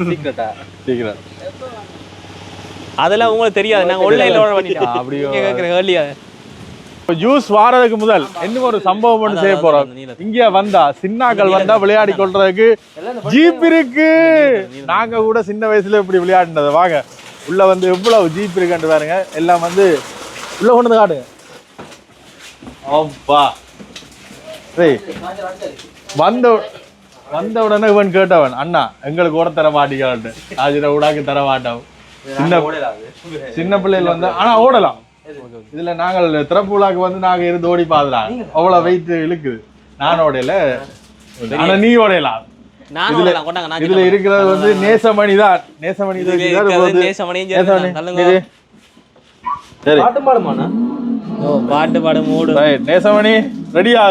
[SPEAKER 1] சீக்ரெட்டா?
[SPEAKER 2] சீக்ரெட்.
[SPEAKER 1] அதெல்லாம் உங்களுக்கு தெரியாது. நாங்க ஆன்லைன்ல ஆர்டர் பண்ணிட்டோம்.
[SPEAKER 2] அப்படியே
[SPEAKER 1] கேக்குறேன் ஏர்லியா.
[SPEAKER 2] ஜூஸ் வாரதுக்கு முதல் இன்னும் ஒரு சம்பவம் ஒன்று செய்ய போறோம். இங்க வந்தா சின்னாக்கள் வந்தா விளையாடி கொள்றதுக்கு ஜீப் இருக்கு. நாங்க கூட சின்ன வயசுல இப்படி விளையாடினது. வாங்க உள்ள வந்து எவ்வளவு ஜீப் இருக்குன்னு பாருங்க. எல்லாம் வந்து உள்ள கொண்டு வந்து காட்டுங்க. அப்பா வந்த உடனே இவன் கேட்டவன், அண்ணா எங்களுக்கு கூட தர மாட்டீங்கன்னு. ஆஜிர ஊடாக்கு தர மாட்டோம். சின்ன பிள்ளைகள் வந்து ஆனா ஓடலாம். இதுல நாங்கள் திறப்பு விழாக்கு வந்து நாங்க இருந்து ஓடி பாதுலாம். அவ்வளவு வெயிட் இழுக்குது. நான் ஓடையில, ஆனா நீ ஓடையலாம். இதுல இருக்கிறது வந்து நேசமணி தான். நேசமணி சரி
[SPEAKER 1] பாட்டு பாடு மூடு.
[SPEAKER 2] நேசமணி ரெடியா?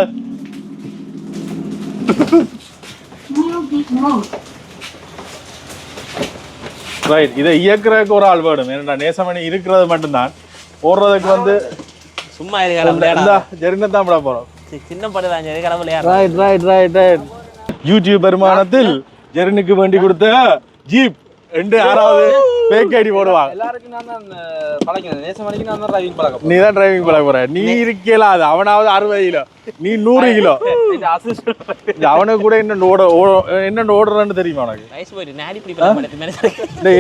[SPEAKER 2] ரைட். இதை இயக்குறதுக்கு ஒரு ஆள் வேணும். ஏன்னா நேசமணி இருக்கிறது மட்டும்தான். ஓடுறதுக்கு வந்து
[SPEAKER 1] சும்மா
[SPEAKER 2] ஜெரினத்தான் விட போறோம்.
[SPEAKER 1] சின்ன படம்
[SPEAKER 2] right right right right. YouTube வருமானத்தில் ஜெரினுக்கு வேண்டி கொடுத்த ஜீப் ரெண்டு யாராவது பேக் ஐடி போடுவாங்க.
[SPEAKER 3] எல்லாருக்கும் நான் தான் பழகினேன். நேசமணிக்கு நான் தான் டிரைவிங் பழக்கம்.
[SPEAKER 2] நீ தான் டிரைவிங் பழக போற. நீ இருக்கல அது அவனாவது 60 கிலோ, நீ 100 கிலோ. அவனுக்கு கூட என்ன ஓடுறான்னு தெரியுமா உனக்கு?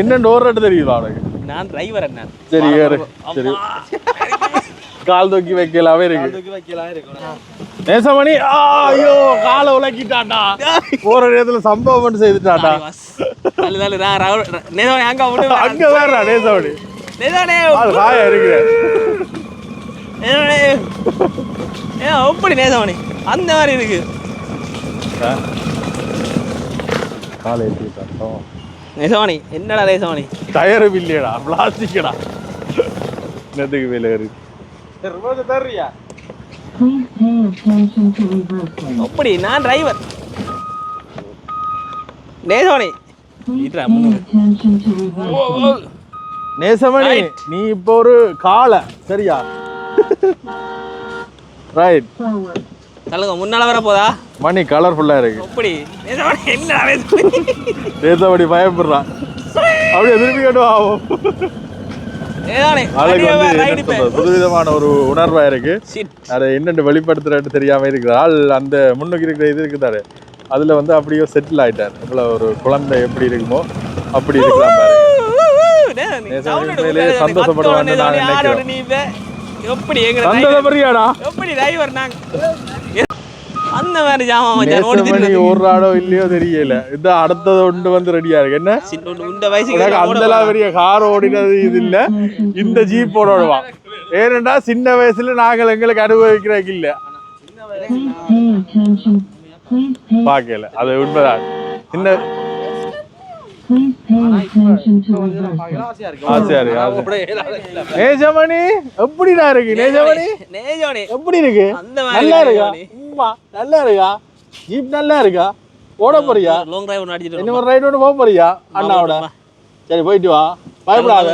[SPEAKER 2] என்ன ஓடுறான்னு தெரியுமா உனக்கு?
[SPEAKER 1] நான் டிரைவர் என்ன.
[SPEAKER 2] சரி சரி கால் தூக்கி வைக்கலாவே இருக்கு. நேசமணி ஐயோ காலை உலக்கிட்டாண்டா. போற நேரத்துல சம்பவம் செய்துட்டாண்டா. அங்க வேற நேசமணி காயா இருக்கு.
[SPEAKER 1] எப்படி நேசமணி அந்த மாதிரி இருக்கு.
[SPEAKER 2] காலை ஏற்றிட்டான்
[SPEAKER 1] நேசமணி. என்னடா நேசமணி?
[SPEAKER 2] டயரும் இல்லையடா, பிளாஸ்டிக்கடா. என்னத்துக்கு வேலை இருக்கு?
[SPEAKER 1] அப்படி நான் டிரைவர். நேசமணி
[SPEAKER 2] நேசமணி நீ இப்போ ஒரு காலை சரியா? ரைட்.
[SPEAKER 1] சொல்லுங்க முன்னால வர போதா?
[SPEAKER 2] மணி கலர்ஃபுல்லா இருக்கு.
[SPEAKER 1] அப்படி நேசமணி என்ன
[SPEAKER 2] நேசமணி பயப்படுறான். அப்படியே திருப்பி கட்டுவா. புதுவிதமான ஒரு உணர்வா இருக்கு. அதை என்னென்னு வெளிப்படுத்துறன்னு தெரியாம இருக்கிறாள். அந்த முன்னுக்கு இருக்கிற இது இருக்குதாரு, அதுல வந்து அப்படியே செட்டில் ஆயிட்டார். இவ்வளவு ஒரு குழந்தை எப்படி இருக்குமோ அப்படி இருக்கலாம் பாரு. சந்தோஷப்படுவான்னு நான் நினைக்கிறேன். சந்தோஷப்படுறியாடா?
[SPEAKER 1] அந்த மாதிரி ஜாமான்
[SPEAKER 2] ஓடுறாடோ இல்லையோ தெரியல. இது அடுத்தது ஒன்று வந்து ரெடியா இருக்கு. என்ன
[SPEAKER 1] இந்த வயசுக்கு
[SPEAKER 2] அந்த பெரிய கார் ஓடினது இது இல்ல, இந்த ஜீப் ஓடுவான். ஏனென்றா சின்ன வயசுல நாங்கள் எங்களுக்கு அனுபவிக்கிறதுக்கு இல்ல. பாக்கல அது உண்மைதான். சின்ன நேசமணி எப்படிடா இருக்கு? நேசமணி எப்படி இருக்கு? நல்லா இருக்கா? நல்லா இருக்கா? ஜீப் நல்லா இருக்கா? ஓட போறியா? இன்னும் ஒரு ரைடு ஒன்று போக போறியா அண்ணாவோட? சரி போயிட்டு வா, பயப்படாத.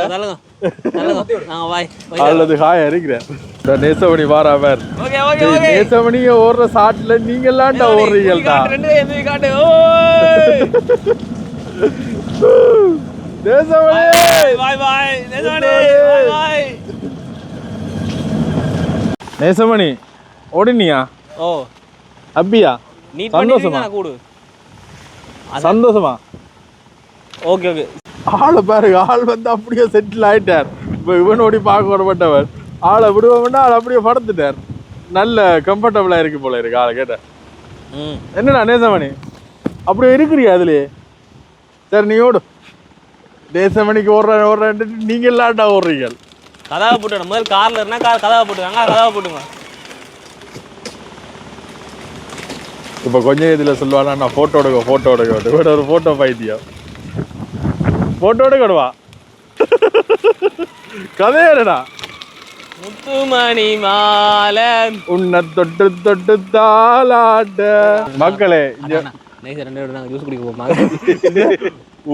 [SPEAKER 2] அல்லது ஹாயா இருக்கிறேன். நேசமணி வாராமர். நேசமணிய ஓடுற சாட்ல நீங்க எல்லாம் ஓடுறீங்கடா. நேசமணி ஓடினியா?
[SPEAKER 1] ஓ
[SPEAKER 2] அப்பியா? சந்தோஷமா? சந்தோஷமா?
[SPEAKER 1] Okay okay.
[SPEAKER 2] ஆளை பாருங்க, ஆள் வந்து அப்படியே செட்டில் ஆயிட்டார். இப்போ இவன் ஓடி பார்க்க வரப்பட்டவர் ஆளை விடுவோம்னா ஆள் அப்படியே படுத்துட்டார். நல்ல கம்ஃபர்டபுளா இருக்கு போல இருக்கு ஆளை கேட்ட. என்னடா நேசமணி அப்படியே இருக்கிறியா அதுலயே? சரி நீ ஓடு. நேசமணிக்கு ஓடுறேன் நீங்க எல்லாட்டா ஓடுறீங்க.
[SPEAKER 1] கதாவை போட்டு முதல் கார்ல இருந்தா கதாவை போட்டுவாங்க. கதாவை போட்டுங்க.
[SPEAKER 2] இப்போ கொஞ்சம் இதுல சொல்லுவானா நான் போட்டோ எடுக்க ஒரு போட்டோ பைத்தியம். போட்டோ எடுக்கடுவா கதையடா.
[SPEAKER 1] முத்துமணி மாலை
[SPEAKER 2] உன்னை தொட்டு தொட்டு தாலாட்ட. மக்களே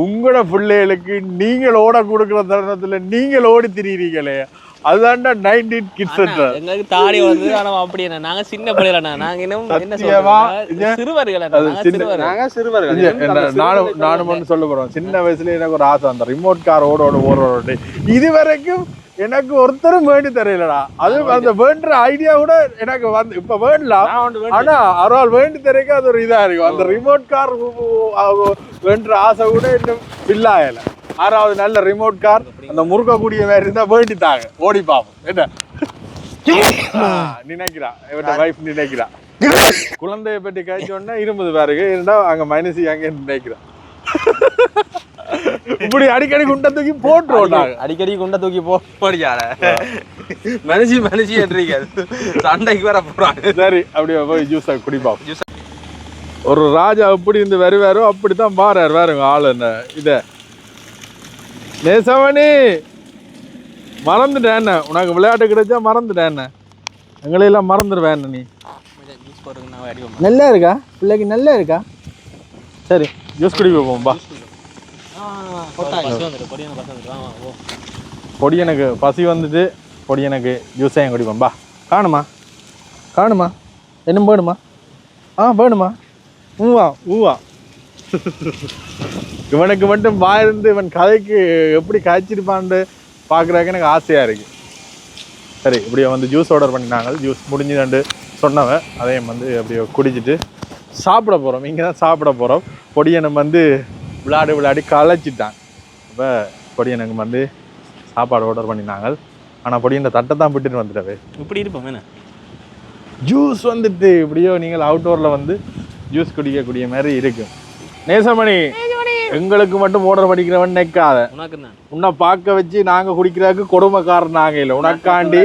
[SPEAKER 2] உங்களோட பிள்ளைகளுக்கு நீங்கள் ஓட கொடுக்குற தருணத்துல நீங்கள் ஓடி திரிகிறீங்களே, அதுதான்டா 90 கிட்ஸ்.
[SPEAKER 1] எங்களுக்கு தாடி வந்து ஆனா அப்படி என்ன நாங்க சின்ன பிள்ளைகளா? நாங்க இன்னும் என்ன சிறுவர்கள்.
[SPEAKER 2] நானும் ஒன்று சொல்ல போறோம். சின்ன வயசுல எனக்கு ஒரு ஆசை, அந்த ரிமோட் கார் ஓட இது வரைக்கும் எனக்கு ஒருத்தரும் வேண்டி தெரியலடா. அது அந்த வேண்டுற ஐடியா கூட எனக்கு வந்து இப்ப வேண்டலாம். ஆனா அவரால் வேண்டி தெரியக்க அது ஒரு இதா இருக்கும். அந்த ரிமோட் கார் வேண்டுற ஆசை கூட இன்னும் பில்லாயல. ஆறாவது நல்ல ரிமோட் கார் அந்த முறுக்கக்கூடிய மாதிரி இருந்தா வேண்டி தாங்க ஓடி பாப்போம். என்ன நினைக்கிறா இவன் வைஃப் நினைக்கிறா. குழந்தைய பற்றி கழிச்சோன்னா 20 பேருக்கு இருந்தா அங்க மைனசி அங்கே நினைக்கிறா. இப்படி அடிக்கடி குண்டை தூக்கி போட்டுருவோம்.
[SPEAKER 3] அடிக்கடி குண்டை தூக்கி போடியார மனுஷி என்றீங்க சண்டைக்கு வர போறாங்க.
[SPEAKER 2] சரி அப்படியே போய் ஜூஸை குடிப்போம். ஒரு ராஜா எப்படி இருந்து வருவாரோ அப்படித்தான் பாறாரு. வேறுங்க ஆள் என்ன இத நேசமணி மறந்துட்டேன். என்ன உனக்கு விளையாட்டு கிடைச்சா மறந்துட்டேன். என்ன எங்களையெல்லாம் மறந்துடுவேன். நீ நல்லா இருக்கா பிள்ளைக்கு நல்லா இருக்கா? சரி ஜூஸ் குடிப்போம்பா. பொடி எனக்கு பசி வந்துட்டு பொடி எனக்கு ஜூஸையும் குடிப்போம்பா. காணுமா என்ன வேணுமா? வேணுமா? ஊவா இவனுக்கு மட்டும் வாயிருந்து இவன் கதைக்கு எப்படி காய்ச்சிருப்பான்னு பார்க்குறாக்க எனக்கு ஆசையாக இருக்கு. சரி இப்படியே வந்து ஜூஸ் ஆர்டர் பண்ணினாங்க. ஜூஸ் முடிஞ்சுதாண்டு சொன்னவன் அதையும் வந்து அப்படியே குடிச்சிட்டு சாப்பிட போகிறோம். இங்கே தான் சாப்பிட போகிறோம். பொடியனும் வந்து விளையாடி களைச்சிட்டான். இப்போ பொடியனுக்கு வந்து சாப்பாடு ஆர்டர் பண்ணினாங்க. ஆனால் பொடியன் தட்டை தான் விட்டுட்டு வந்துட்டவே
[SPEAKER 1] இப்படி இருப்போம். என்ன
[SPEAKER 2] ஜூஸ் வந்துட்டு இப்படியோ நீங்கள் அவுட்டோரில் வந்து ஜூஸ் குடிக்கக்கூடிய மாதிரி இருக்கு. நேசமணி எங்களுக்கு மட்டும் ஆர்டர் பண்ணிக்கிறவன் நிற்காத. உன்னை பார்க்க வச்சு நாங்கள் குடிக்கிறதுக்கு கொடுமைக்காரன் நாங்கள் இல்லை. உனக்காண்டி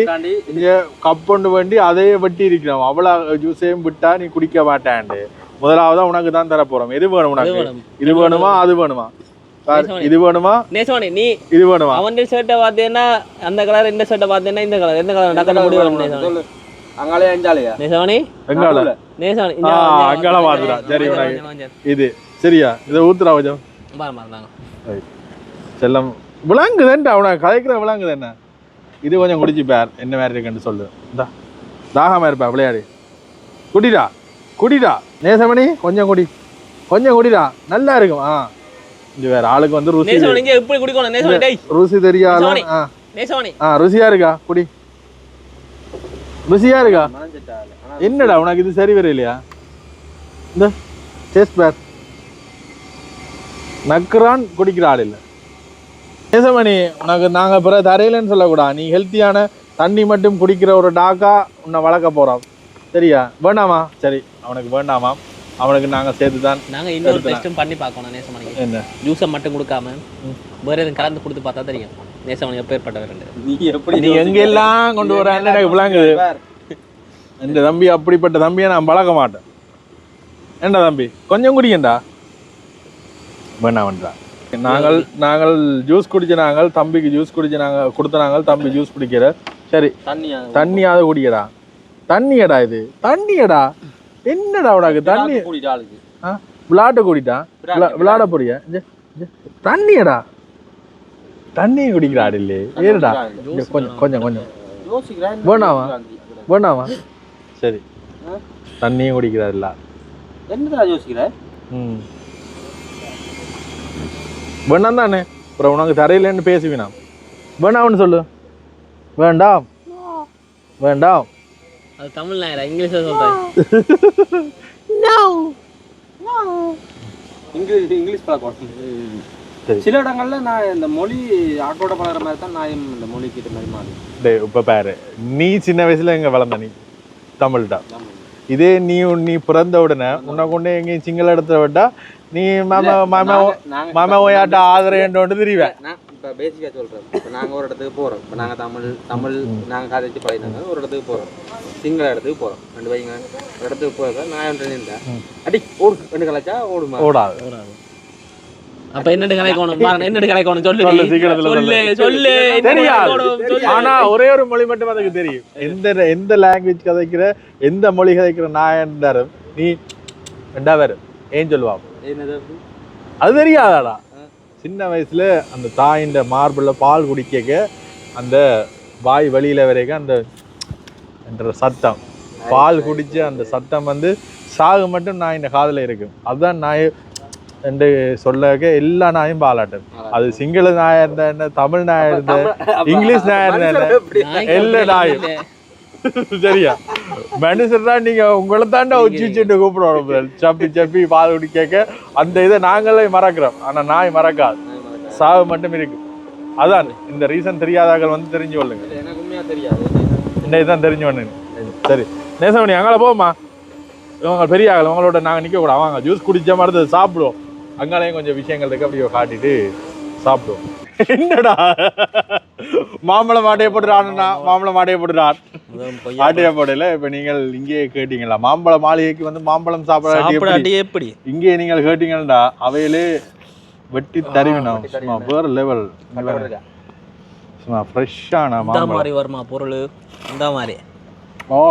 [SPEAKER 2] இங்கே கப்பொண்டு வேண்டி அதையே வெட்டி இருக்கிறோம். அவ்வளோ ஜூஸையும் விட்டா நீ குடிக்க மாட்டாண்டு. முதலாவதா உனக்கு தான் தர போறோம். எது வேணும் உனக்கு? இது வேணுமா அது வேணுமா? இது வேணுமா?
[SPEAKER 1] நேசமணி நீ
[SPEAKER 2] இது வேணுமா?
[SPEAKER 1] அவன் ஷர்ட்டை பார்த்தேன்னா அந்த கலர், இந்த ஷர்ட்டை பார்த்தேன்னா இந்த கலர், எந்த கலர் டக்கட முடியும்?
[SPEAKER 3] அங்காலே அஞ்சாலையா
[SPEAKER 2] நேசமணி
[SPEAKER 1] எங்கால நேசமணி
[SPEAKER 2] அங்கால மாத்துறா. சரி உனக்கு இது சரியா? இதை ஊத்துறா கொஞ்சம் செல்லம் விளாங்குதேன்டா. உனக்கு கதைக்கிற விளாங்குது என்ன? இது கொஞ்சம் குடிச்சு பேர் என்ன மாதிரி இருக்குன்னு சொல்லு. இந்தா தாகமா இருப்பா விளையாடி குடிடா நேசமணி கொஞ்சம் குடிடா நல்லா இருக்கும். இது வேற ஆளுக்கு வந்து ருசி ருசி தெரியாத ருசியா இருக்கா? குடி ருசியா இருக்கா? என்னடா உனக்கு இது சரி வர இல்லையா? இந்த டேஸ்ட் பேர் நக்குறான் குடிக்கிற ஆள் இல்லை. நேசமணி உனக்கு நாங்கள் பிற தரையிலன்னு சொல்லக்கூடாது. நீ ஹெல்த்தியான தண்ணி மட்டும் குடிக்கிற ஒரு டாக்கா உன்னை வளர்க்க போகிறோம். சரியா? வேண்டாமா? சரி அவனுக்கு வேண்டாமா? அவனுக்கு நாங்கள் சேர்த்து தான்
[SPEAKER 1] நாங்கள் இன்னொரு டெஸ்ட்டும் பண்ணி பார்க்கணும். நேசமணிக்கு என்ன ஜூஸை மட்டும் கொடுக்காம வேற எதுவும் கலந்து கொடுத்து பார்த்தா தெரியும் நேசமணி எப்பேற்பட்டவர்.
[SPEAKER 2] நீ எங்கெல்லாம் கொண்டு வரான்னு எனக்கு விளங்குது. இந்த தம்பி அப்படிப்பட்ட தம்பியை நான் பழக்க மாட்டேன். ஏண்டா தம்பி கொஞ்சம் குடிக்கண்டா. வேண்டாம் நாங்கள் ஜூஸ் குடிச்ச நாங்கள் தம்பிக்கு ஜூஸ் குடிச்ச நாங்கள் கொடுத்த நாங்கள் தம்பி ஜூஸ் குடிக்கிற. சரி தண்ணியாவது குடிக்கிறா. தண்ணியடா இது தண்ணியடா. என்னடா உனக்கு தண்ணி விளையாட்ட கூடிட்டான் விளையாட போறிய தண்ணியடா. தண்ணியை குடிக்கிறாடு இல்லையே ஏறுடா. கொஞ்சம் வேணாமா? சரி தண்ணியும் குடிக்கிறாரு இல்ல
[SPEAKER 3] என்னடா யோசிக்கிற?
[SPEAKER 2] வேண்டாம் தானே. அப்புறம் உனக்கு தரையிலேன்னு பேசுவினா வேண்டாம்னு சொல்லு. வேண்டாம்
[SPEAKER 1] அது தமிழ் நாயரா இங்கிலீஷ்ல சொல்றேன்.
[SPEAKER 3] இங்கிலீஷ் பழக்கம் சில இடங்கள்ல நான் இந்த மொழி ஆட்டோட பழகிற மாதிரி தான் நான் இந்த மொழி கிட்ட மாதிரி மாறி.
[SPEAKER 2] இப்ப பாரு நீ சின்ன வயசுல எங்க வளர்ந்த நீ தமிழ்டா. இதே நீ பிறந்த உடனே உன்னை கொண்டு எங்கேயும் சிங்கள இடத்துல விட்டா நீ மாமா ஓயாட்ட ஆதரேன்னு தெரியுவேன்.
[SPEAKER 3] இப்போ பேசிக்காக சொல்கிறேன். இப்போ நாங்கள் ஒரு இடத்துக்கு போகிறோம். இப்போ நாங்கள் தமிழ் நாங்கள் கதைச்சு பழகினாங்க. ஒரு இடத்துக்கு போகிறோம், சிங்கள இடத்துக்கு போகிறோம். ரெண்டு பையங்க ஒரு இடத்துக்கு போகிறதா நான் ஒன்று நின்றேன். அடி ஓடு ரெண்டு கலைச்சா ஓடுமா?
[SPEAKER 2] ஓடாது.
[SPEAKER 1] அப்ப என்னடு கலைக்கணும் சொல்லு.
[SPEAKER 2] ஆனா ஒரே ஒரு மொழி மட்டும் அதுக்கு தெரியும். எந்த லாங்குவேஜ் கதைக்கிற எந்த மொழி கதைக்கிற நான் நீ ரெண்டா வேறு ஏன் சொல்லுவா அது தெரியாதாடா. சின்ன வயசுல அந்த தாயின் மார்பிள்ல பால் குடிக்க அந்த வாய் வழியில வரைக்கும் அந்த என்ற சத்தம் பால் குடிச்ச அந்த சத்தம் வந்து சாகு மட்டும் நான் இந்த காதுல இருக்கும். அதுதான் நான் என்று சொல்லக்க எல்லா நாயும் பாலாட்டும். அது சிங்கள நாயா இருந்தா என்ன, தமிழ் நாயா இருந்தா, இங்கிலீஷ் நாயா இருந்தா என்ன, எல்லா நாயும். சரியா? மனுஷன் தான் நீங்க உங்களை தாண்டா உச்சிட்டு கூப்பிடுவோம். சப்பி சப்பி பால் குடி கேட்க அந்த இதை நாங்களே மறக்கிறோம். ஆனா நாய் மறக்காது, சாவு மட்டும் இருக்கு. அதான் இந்த ரீசன் தெரியாதாக்கள் வந்து தெரிஞ்சு கொள்ளுங்க.
[SPEAKER 3] எனக்கு உண்மையா தெரியாது,
[SPEAKER 2] இந்த இதுதான் தெரிஞ்சு பண்ணுங்க. சரி நேசமணி, அங்கே போமா, இவங்க பெரிய ஆகல, உங்களோட நாங்கள் நிற்க கூடாது. வாங்க ஜூஸ் குடிச்ச மாதிரி சாப்பிடுவோம். அங்காலையும் கொஞ்சம் விஷயங்கள் இருக்கு, அப்படியே காட்டிட்டு சாப்பிடுவோம். என்னடா மாம்பழம் மாட்டையை போட்டுறான்னா, மாம்பழம் மாட்டையை போட்டுறான், ஆட்டையை போடல. இப்ப நீங்கள் இங்கேயே கேட்டீங்களா மாம்பழ மாளிகைக்கு வந்து மாம்பழம் சாப்பிடாட்டி
[SPEAKER 1] எப்படி
[SPEAKER 2] இங்கே நீங்கள் கேட்டீங்கன்னா அவையிலே வெட்டி தருவினோம். சும்மா வேற லெவல், சும்மா ஃப்ரெஷ்ஷான
[SPEAKER 1] மாதிரி வருமா பொருள், இந்த மாதிரி.
[SPEAKER 2] ஓ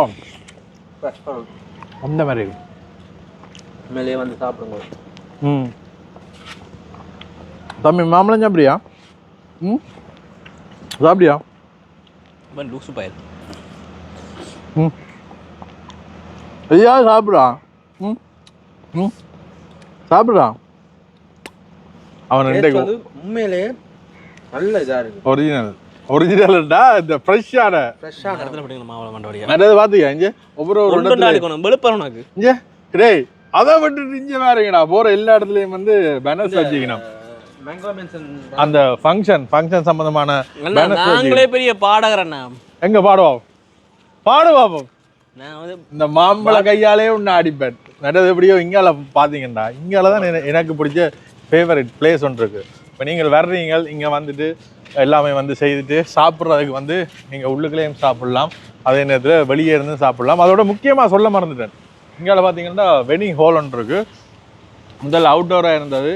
[SPEAKER 2] அந்த மாதிரி
[SPEAKER 3] மேலே வந்து சாப்பிடுங்க.
[SPEAKER 2] ம் தம்பி மாம்பழம் சாப்பிடியா? ம் சாப்பிடியா?
[SPEAKER 1] லூசு பயல்.
[SPEAKER 2] ம் ஐயா சாப்பிடா. ம் ம் சாப்பிடா. அவன் ரெண்டே
[SPEAKER 3] உண்மையிலே நல்ல இதா இருக்கு.
[SPEAKER 2] ஒரிஜினல்டா, இந்த ஃப்ரெஷ்ஷான
[SPEAKER 1] இடத்துல படிக்கணும் மாம்பழம் மண்டபடியா.
[SPEAKER 2] நிறைய பார்த்துக்க இங்கே ஒவ்வொரு
[SPEAKER 1] வெளுப்பறணும் நாக்கு
[SPEAKER 2] இங்கே டேய். அதை விட்டுட்டு இங்கே வேறங்கடா போற எல்லா இடத்துலயும் வந்து பேனர்ஸ் வச்சுக்கணும். அந்த ஃபங்க்ஷன் சம்பந்தமான
[SPEAKER 1] நாங்களே பெரிய பாடகரண்ணா.
[SPEAKER 2] எங்க பாடுவோம் பாப்போம். இந்த மாம்பழ கையாலே ஒன்று அடிப்பேன். நடது எப்படியோ இங்கால பார்த்தீங்கன்னா இங்கால தான் எனக்கு பிடிச்ச ஃபேவரட் பிளேஸ் ஒன்று இருக்கு. இப்போ நீங்கள் வர்றீங்க இங்கே வந்துட்டு எல்லாமே வந்து செய்துட்டு சாப்பிட்றதுக்கு வந்து நீங்கள் உள்ளுக்குள்ளேயும் சாப்பிட்லாம், அதே நேரத்தில் வெளியே இருந்து சாப்பிட்லாம். அதோட முக்கியமாக சொல்ல மறந்துட்டேன், இங்கால பார்த்தீங்கன்னா வெட்டிங் ஹால் ஒன்று இருக்குது. முதல்ல அவுட்டோராக இருந்தது,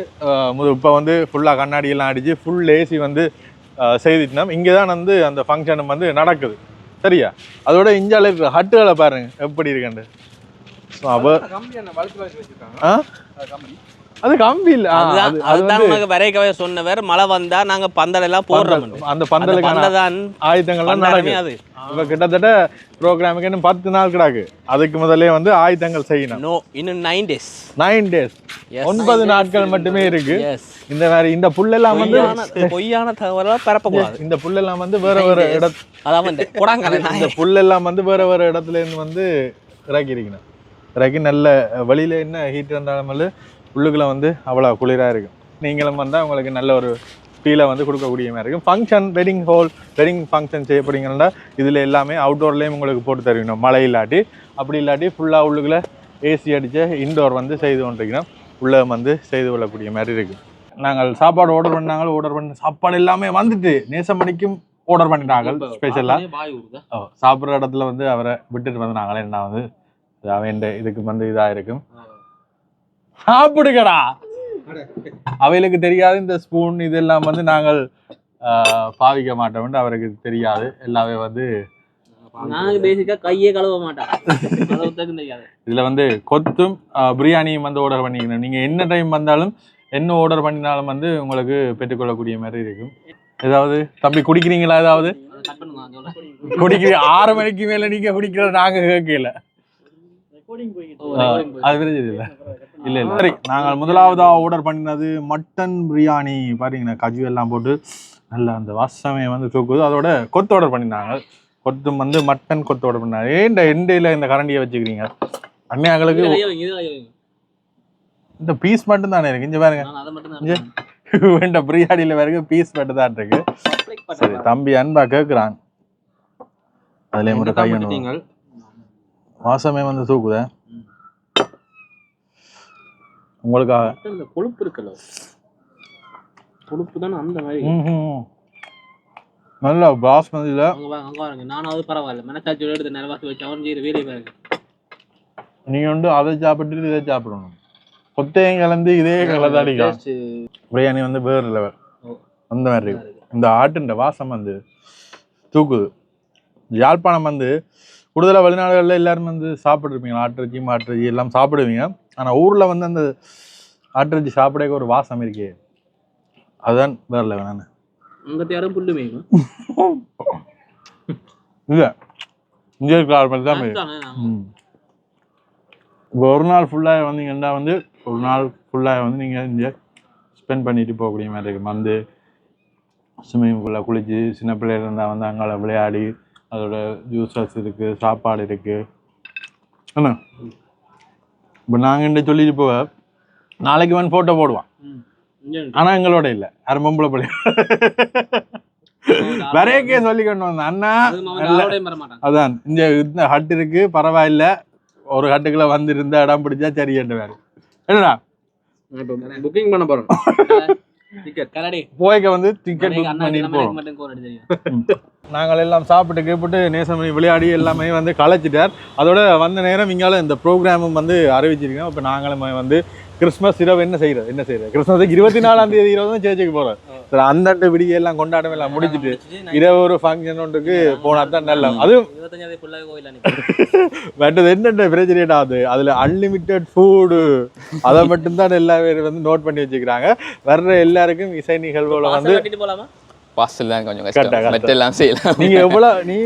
[SPEAKER 2] இப்போ வந்து ஃபுல்லாக கண்ணாடியெல்லாம் அடித்து ஃபுல் ஏசி வந்து செய்துட்டோம். இங்கே தான் வந்து அந்த ஃபங்க்ஷனும் வந்து நடக்குது. சரியா? அதோட இந்தியாவில் இருக்கிற ஹட்டுகளை பாருங்க எப்படி இருக்குண்டு. அது கம்பி இல்ல,
[SPEAKER 1] வரைக்கவே சொன்னவர் மழை வந்தா நாங்க பந்தல் எல்லாம் போடுறோம்.
[SPEAKER 2] அந்த பந்தலுக்கான ஆயுதங்கள்லாம் நடக்குது. அது இப்ப கிட்டத்தட்ட ப்ரோக்ராமுக்கு இன்னும் 10 நாள் கிடாக்கு. அதுக்கு முதல்ல வந்து ஆயுதங்கள் செய்யணும்.
[SPEAKER 1] இன்னும் 9 days
[SPEAKER 2] 9 நாட்கள் மட்டுமே இருக்கு. இந்த மாதிரி இந்த புல்லெல்லாம் வந்து
[SPEAKER 1] பொய்யான தகவலை பரப்பக்கூடாது.
[SPEAKER 2] இந்த புல்லெல்லாம் வந்து வேற வேற இந்த புல்லெல்லாம் வந்து வேற வேற இடத்துல இருந்து வந்து இறக்கி இருக்கணும். இறக்கி நல்ல வெளியில என்ன ஹீட் இருந்தாலும் உள்ளுக்குள்ள வந்து அவ்வளோ குளிராக இருக்கும். நீங்களும் வந்தால் உங்களுக்கு நல்ல ஒரு ஃபீலை வந்து கொடுக்கக்கூடிய மாதிரி இருக்கும். Function wedding hall wedding function செய்யப்படுங்கன்னா இதில் எல்லாமே அவுட்டோர்லேயும் உங்களுக்கு போட்டு தருவணும். மழை இல்லாட்டி அப்படி இல்லாட்டி ஃபுல்லாக உள்ளுக்குள்ள ஏசி அடித்த இன்டோர் வந்து செய்து கொண்டிருக்கணும். உள்ளே வந்து செய்து கொள்ளக்கூடிய மாதிரி இருக்குது. நாங்கள் சாப்பாடு ஆர்டர் பண்ண சாப்பாடு எல்லாமே வந்துட்டு நேசமணிக்கும் ஆர்டர் பண்ணிட்டாங்க. ஸ்பெஷலாக சாப்பிட்ற இடத்துல வந்து அவரை விட்டுட்டு வந்து நாங்களே என்ன வந்து அவன் இதுக்கு வந்து இதாக இருக்கும். சாப்பிடுங்கடா. அவைகளுக்கு தெரியாது இந்த ஸ்பூன் இதெல்லாம் வந்து நாங்கள் பாவிக்க மாட்டோம், அவருக்கு தெரியாது. எல்லாமே வந்து
[SPEAKER 1] கையே கழுவ மாட்டோம்.
[SPEAKER 2] இதுல வந்து கொத்தும் பிரியாணியும் வந்து ஆர்டர் பண்ணிக்கணும். நீங்க என்ன டைம் வந்தாலும் என்ன ஆர்டர் பண்ணினாலும் வந்து உங்களுக்கு பெற்றுக்கொள்ளக்கூடிய மாதிரி இருக்கும். ஏதாவது தம்பி குடிக்கிறீங்களா? ஏதாவது குடிக்கிறீங்க? 6 மணிக்கு மேல நீங்க குடிக்கிற நாங்க கேட்கல. அது இல்ல இல்ல இல்ல. சரி, நாங்கள் முதலாவதா ஆர்டர் பண்ணினது மட்டன் பிரியாணி. பாத்தீங்கன்னா கஜு எல்லாம் போட்டு நல்லா அந்த வாசமே வந்து தூக்குது. அதோட கொத்து ஆர்டர் பண்ணினாங்க. கொத்து வந்து மட்டன் கொத்து ஆர்டர் பண்ணாங்க. ஏன்டா எண்டையில இந்த கரண்டியை வச்சுக்கிறீங்க? அண்ணியாங்களுக்கு இந்த பீஸ் மட்டும் தானே இருக்கு. இங்க பாருங்க, வேண்ட பிரியாணியில பாருங்க பீஸ் மட்டும் தான் இருக்கு. சரி, தம்பி அன்பா கேக்குறான். அதுல மட்டும் கையணும் வாசமே வந்து தூக்குத உங்களுக்காக.
[SPEAKER 1] கொழுப்பு இருக்குல்ல, கொழுப்பு தானே அந்த மாதிரி
[SPEAKER 2] நல்ல பாஸ்மதியில.
[SPEAKER 1] நானும் பரவாயில்ல, மனசாட்சியோட எடுத்து நிலவாசி வச்சு அவன் செய்யற வேலையை பாருங்க.
[SPEAKER 2] நீங்க வந்து அதை சாப்பிட்டு இதை சாப்பிடணும். கொத்தையும் கலந்து இதே கலந்தாடிக்கலாம். பிரியாணி வந்து வேறு லெவல் அந்த மாதிரி இருக்கு. இந்த ஆட்டுன்ற வாசம் வந்து தூக்குது. யாழ்ப்பாணம் வந்து கூடுதலாக வெளிநாடுகளில் எல்லாரும் வந்து சாப்பிட்ருப்பீங்க. ஆட்டிறைச்சி மாட்டிறைச்சி எல்லாம் சாப்பிடுவீங்க. ஆனால் ஊரில் வந்து அந்த ஆட்டிறைச்சி சாப்பிட ஒரு வாசம் இருக்கே, அதுதான் வேற லெவல். நான் இல்லை இங்கே இருக்கிற தான் இப்போ ஒரு நாள் ஃபுல்லாக வந்தீங்கன்னா வந்து ஒரு நாள் ஃபுல்லாக வந்து நீங்கள் இங்கே ஸ்பெண்ட் பண்ணிட்டு போகக்கூடிய மாதிரி இருக்கும். வந்து ஸ்விம்மிங் பூலில் குளிச்சு சின்ன பிள்ளைகள் இருந்தால் வந்து அங்கே விளையாடி அதோட ஜூஸஸ் இருக்குது, சாப்பாடு இருக்குது. என்ன இப்போ நாங்கள் இந்த சொல்லிட்டு போக நாளைக்கு வந்து ஃபோட்டோ போடுவான், ஆனால் எங்களோட இல்லை யாரும் பொம்பளை பிள்ளை வரையக்கே சொல்லிக்கொண்டு வந்தேன் அண்ணா. அதான் இந்த ஹட் இருக்கு பரவாயில்ல, ஒரு ஹட்டுக்குள்ள வந்து இருந்த இடம் பிடிச்சா சரி என்று வேறு என்னடா
[SPEAKER 3] புக்கிங் பண்ண போறோம்.
[SPEAKER 2] போய்க்க வந்து டிக்கெட் புக் பண்ணிட்டு போறோம். நாங்கள் எல்லாம் சாப்பிட்டு கேப்பிட்டு நேசமணி விளையாடி எல்லாமே வந்து களைச்சிட்டார். அதோட வந்த நேரம் இங்கால இந்த ப்ரோக்ராமும் வந்து அறிவிச்சிருக்கோம். இப்போ நாங்களும் வந்து கிறிஸ்மஸ் இரவு என்ன செய்யறது கிறிஸ்மஸுக்கு 24ஆம் தேதி இரவு தான் சேர்ச்சுக்கு போறோம். சரி அந்த விடியெல்லாம் கொண்டாடம் எல்லாம் முடிச்சுட்டு இரவு ஒரு ஃபங்க்ஷன் ஒன்றுக்கு போனா தான் நல்லா. அதுவும் மற்றது என்னென்ன பிரச்சனைடா அதுல அன்லிமிட்டெட் ஃபுட்டு அதை மட்டும்தான் எல்லா பேரும் வந்து நோட் பண்ணி வச்சுக்கிறாங்க. வர்ற எல்லாருக்கும் இசை நிகழ்வுகளை வந்து
[SPEAKER 5] பாஸ்டல் தான் கொஞ்சம் கஷ்டம், மெட்டெல்லாம் செய்யலாம்.
[SPEAKER 2] நீங்க எவ்வளவு நீ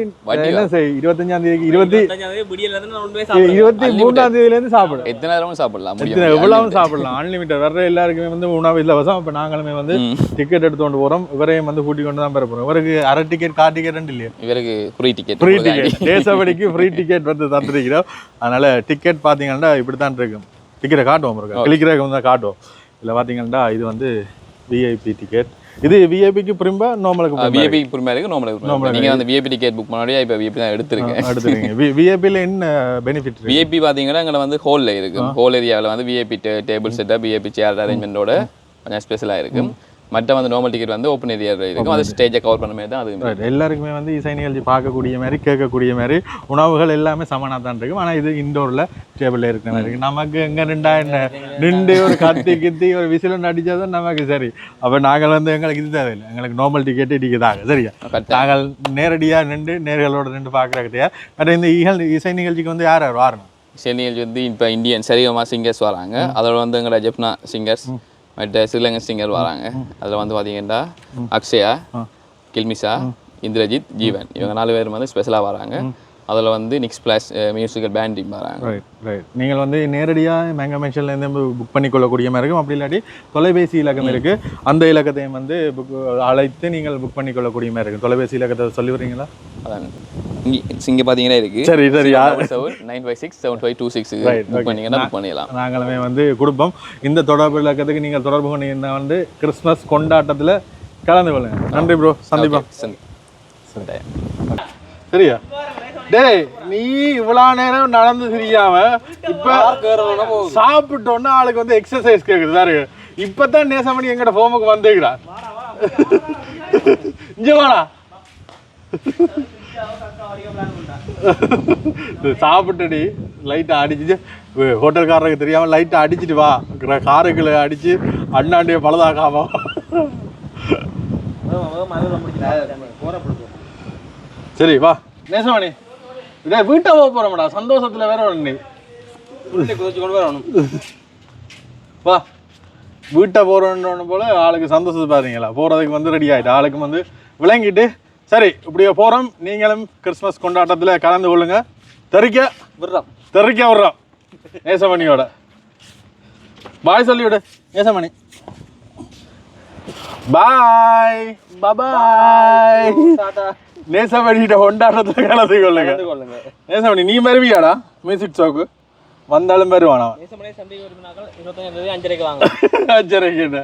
[SPEAKER 2] என்ன செய் 25ஆம் தேதிக்கு 23ஆம் தேதியில இருந்து சாப்பிடு,
[SPEAKER 5] எத்தனை நேரமும் சாப்பிடலாம்,
[SPEAKER 2] எவ்வளவு சாப்பிடலாம், அன்லிமிட்டட். வர்ற எல்லாருக்குமே வந்து உணவு இலவசம். இப்ப நாங்களுமே வந்து டிக்கெட் எடுத்து கொண்டு போறோம். இவரையும் வந்து கூட்டி கொண்டு தான் பெற போறோம். இவருக்கு அரை டிக்கெட் கார் டிக்கெட் இல்லையா,
[SPEAKER 5] இவருக்கு ஃப்ரீ டிக்கெட்
[SPEAKER 2] தேசப்படிக்கு ஃப்ரீ டிக்கெட் வந்து தந்துருக்கிறோம். அதனால டிக்கெட் பாத்தீங்கன்னா இப்படித்தான் இருக்கும். டிக்கெட்டை காட்டுவோம், கிளிக்கிறதுக்கு வந்து காட்டுவோம். இதுல பாத்தீங்கன்னா இது வந்து விஐபி டிக்கெட். இது விஐபிக்கு பிரிம்பா நார்மலுக்கு
[SPEAKER 5] விஐபிக்கு பிரிம்பா இருக்கு, நார்மலுக்கு. நீங்க அந்த விஐபி டிக்கெட் புக் பண்ணாலே இப்ப விஐபி தான் எடுத்துருக்கீங்க.
[SPEAKER 2] விஐபில என்ன பெனிஃபிட்?
[SPEAKER 5] விஐபி பாத்தீங்கன்னா அங்க வந்து ஹோல்ல இருக்கு. ஹோல் ஏரியாவில் வந்து விஐபி டேபிள் செட்டப், விஐபி சேர் அரேஞ்ச்மெண்டோட கொஞ்சம் ஸ்பெஷலா இருக்கு. மற்ற வந்து நார்மல் டிக்கெட் வந்து ஓப்பன் ஏரியா இருக்கும். அது ஸ்டேஜை கவர் பண்ண மாதிரி தான் அது.
[SPEAKER 2] எல்லாருக்குமே வந்து இசை நிகழ்ச்சி பார்க்கக்கூடிய மாதிரி கேட்கக்கூடிய மாதிரி உணவுகள் எல்லாமே சமனாக தான் இருக்கும். ஆனால் இது இண்டோரில் டேபிளில் இருக்கிற மாதிரி இருக்குது. நமக்கு எங்கே நின்று ஒரு கத்தி ஒரு விசில் ஒன்று அடித்தா தான் நமக்கு சரி. அப்போ நாங்கள் வந்து எங்களுக்கு இது தேவையில்லை, எங்களுக்கு நார்மல் டிக்கெட்டு இடிக்குதாங்க சரியா. நாங்கள் நேரடியாக நேர்களோட நின்று பார்க்குற கிடையாது. மற்ற இந்த இசை நிகழ்ச்சிக்கு வந்து யார் வரணும்?
[SPEAKER 5] இசை நிகழ்ச்சி வந்து இப்போ இந்தியன் சரிகமா சிங்கர்ஸ் வராங்க. அதோட வந்து எங்களோட ஜெப்னா சிங்கர்ஸ், மற்ற ஸ்ரீலங்கன் சிங்கர் வராங்க. அதில் வந்து பார்த்தீங்கன்னா அக்ஷயா, கில்மிஷா, இந்திரஜித், ஜீவன், இவங்க 4 பேர் வந்து ஸ்பெஷலாக வராங்க. அதில் வந்து நிக்ஸ் பிளாஸ் மியூசிக்கல் பேண்ட் டீம் வராங்க.
[SPEAKER 2] ரைட். நீங்கள் வந்து நேரடியாக மேங்கா மென்ஷன்லேருந்து புக் பண்ணிக்கொள்ளக்கூடிய மாதிரி இருக்கும். அப்படி இல்லாட்டி தொலைபேசி இலக்கம் இருக்குது, அந்த இலக்கத்தையும் வந்து அழைத்து நீங்கள் புக் பண்ணிக்கொள்ளக்கூடிய மாதிரி இருக்கும். தொலைபேசி இலக்கத்தை சொல்லி வரீங்களா?
[SPEAKER 5] அதான் இங்கே பார்த்தீங்கன்னா இருக்குது.
[SPEAKER 2] சரி
[SPEAKER 5] 9567526 புக் பண்ணிங்கன்னா புக் பண்ணிடலாம்.
[SPEAKER 2] நாங்களுமே வந்து கொடுப்போம். இந்த தொடர்பு இலக்கத்துக்கு நீங்கள் தொடர்பு கொண்டீங்கன்னா வந்து கிறிஸ்மஸ் கொண்டாட்டத்தில் கலந்து கொள்ளுங்க. நன்றி ப்ரோ, சந்திப்போம். சரியா? டேய் நீ இவ்வளோ நேரம் நடந்து தெரியாம இப்ப சாப்பிட்டோன்னா ஆளுக்கு வந்து எக்ஸசைஸ் கேக்குது சாரு. இப்பதான் நேசமணி எங்கட ஃபோமுக்கு வந்துக்கிறா. இங்க வாடா, சாப்பிட்டுடி லைட்டை அடிச்சுட்டு ஹோட்டல்காரருக்கு தெரியாம லைட்டை அடிச்சுட்டு வா, காருக்குள்ள அடிச்சு அண்ணாண்டிய பழுதாக்காம. சரி வா நேசமணி, இதே வீட்டை போக போறோம்டா, சந்தோஷத்துல வேற ஒண்ணு வா. வீட்டை போறோன்னு போல ஆளுக்கு சந்தோஷத்தை பாருங்களா, போறதுக்கு வந்து ரெடி ஆயிட்டு ஆளுக்கு வந்து விளங்கிட்டு. சரி இப்படியே போறோம். நீங்களும் கிறிஸ்மஸ் கொண்டாட்டத்துல கலந்து கொள்ளுங்க. தெறிக்க விடுறோம் நேசமணியோட. பாய் சொல்லி விடு நேசமணி. பாய் பாய். நேசமணிகிட்ட கொண்டாட்டத்துல கலந்து கொள்ளுங்க. நேசமணி நீ மருவியாடா மியூசிக் ஷோக்கு வந்தாலும் வருவானா?
[SPEAKER 1] 5:30 வாங்க.
[SPEAKER 2] 5:30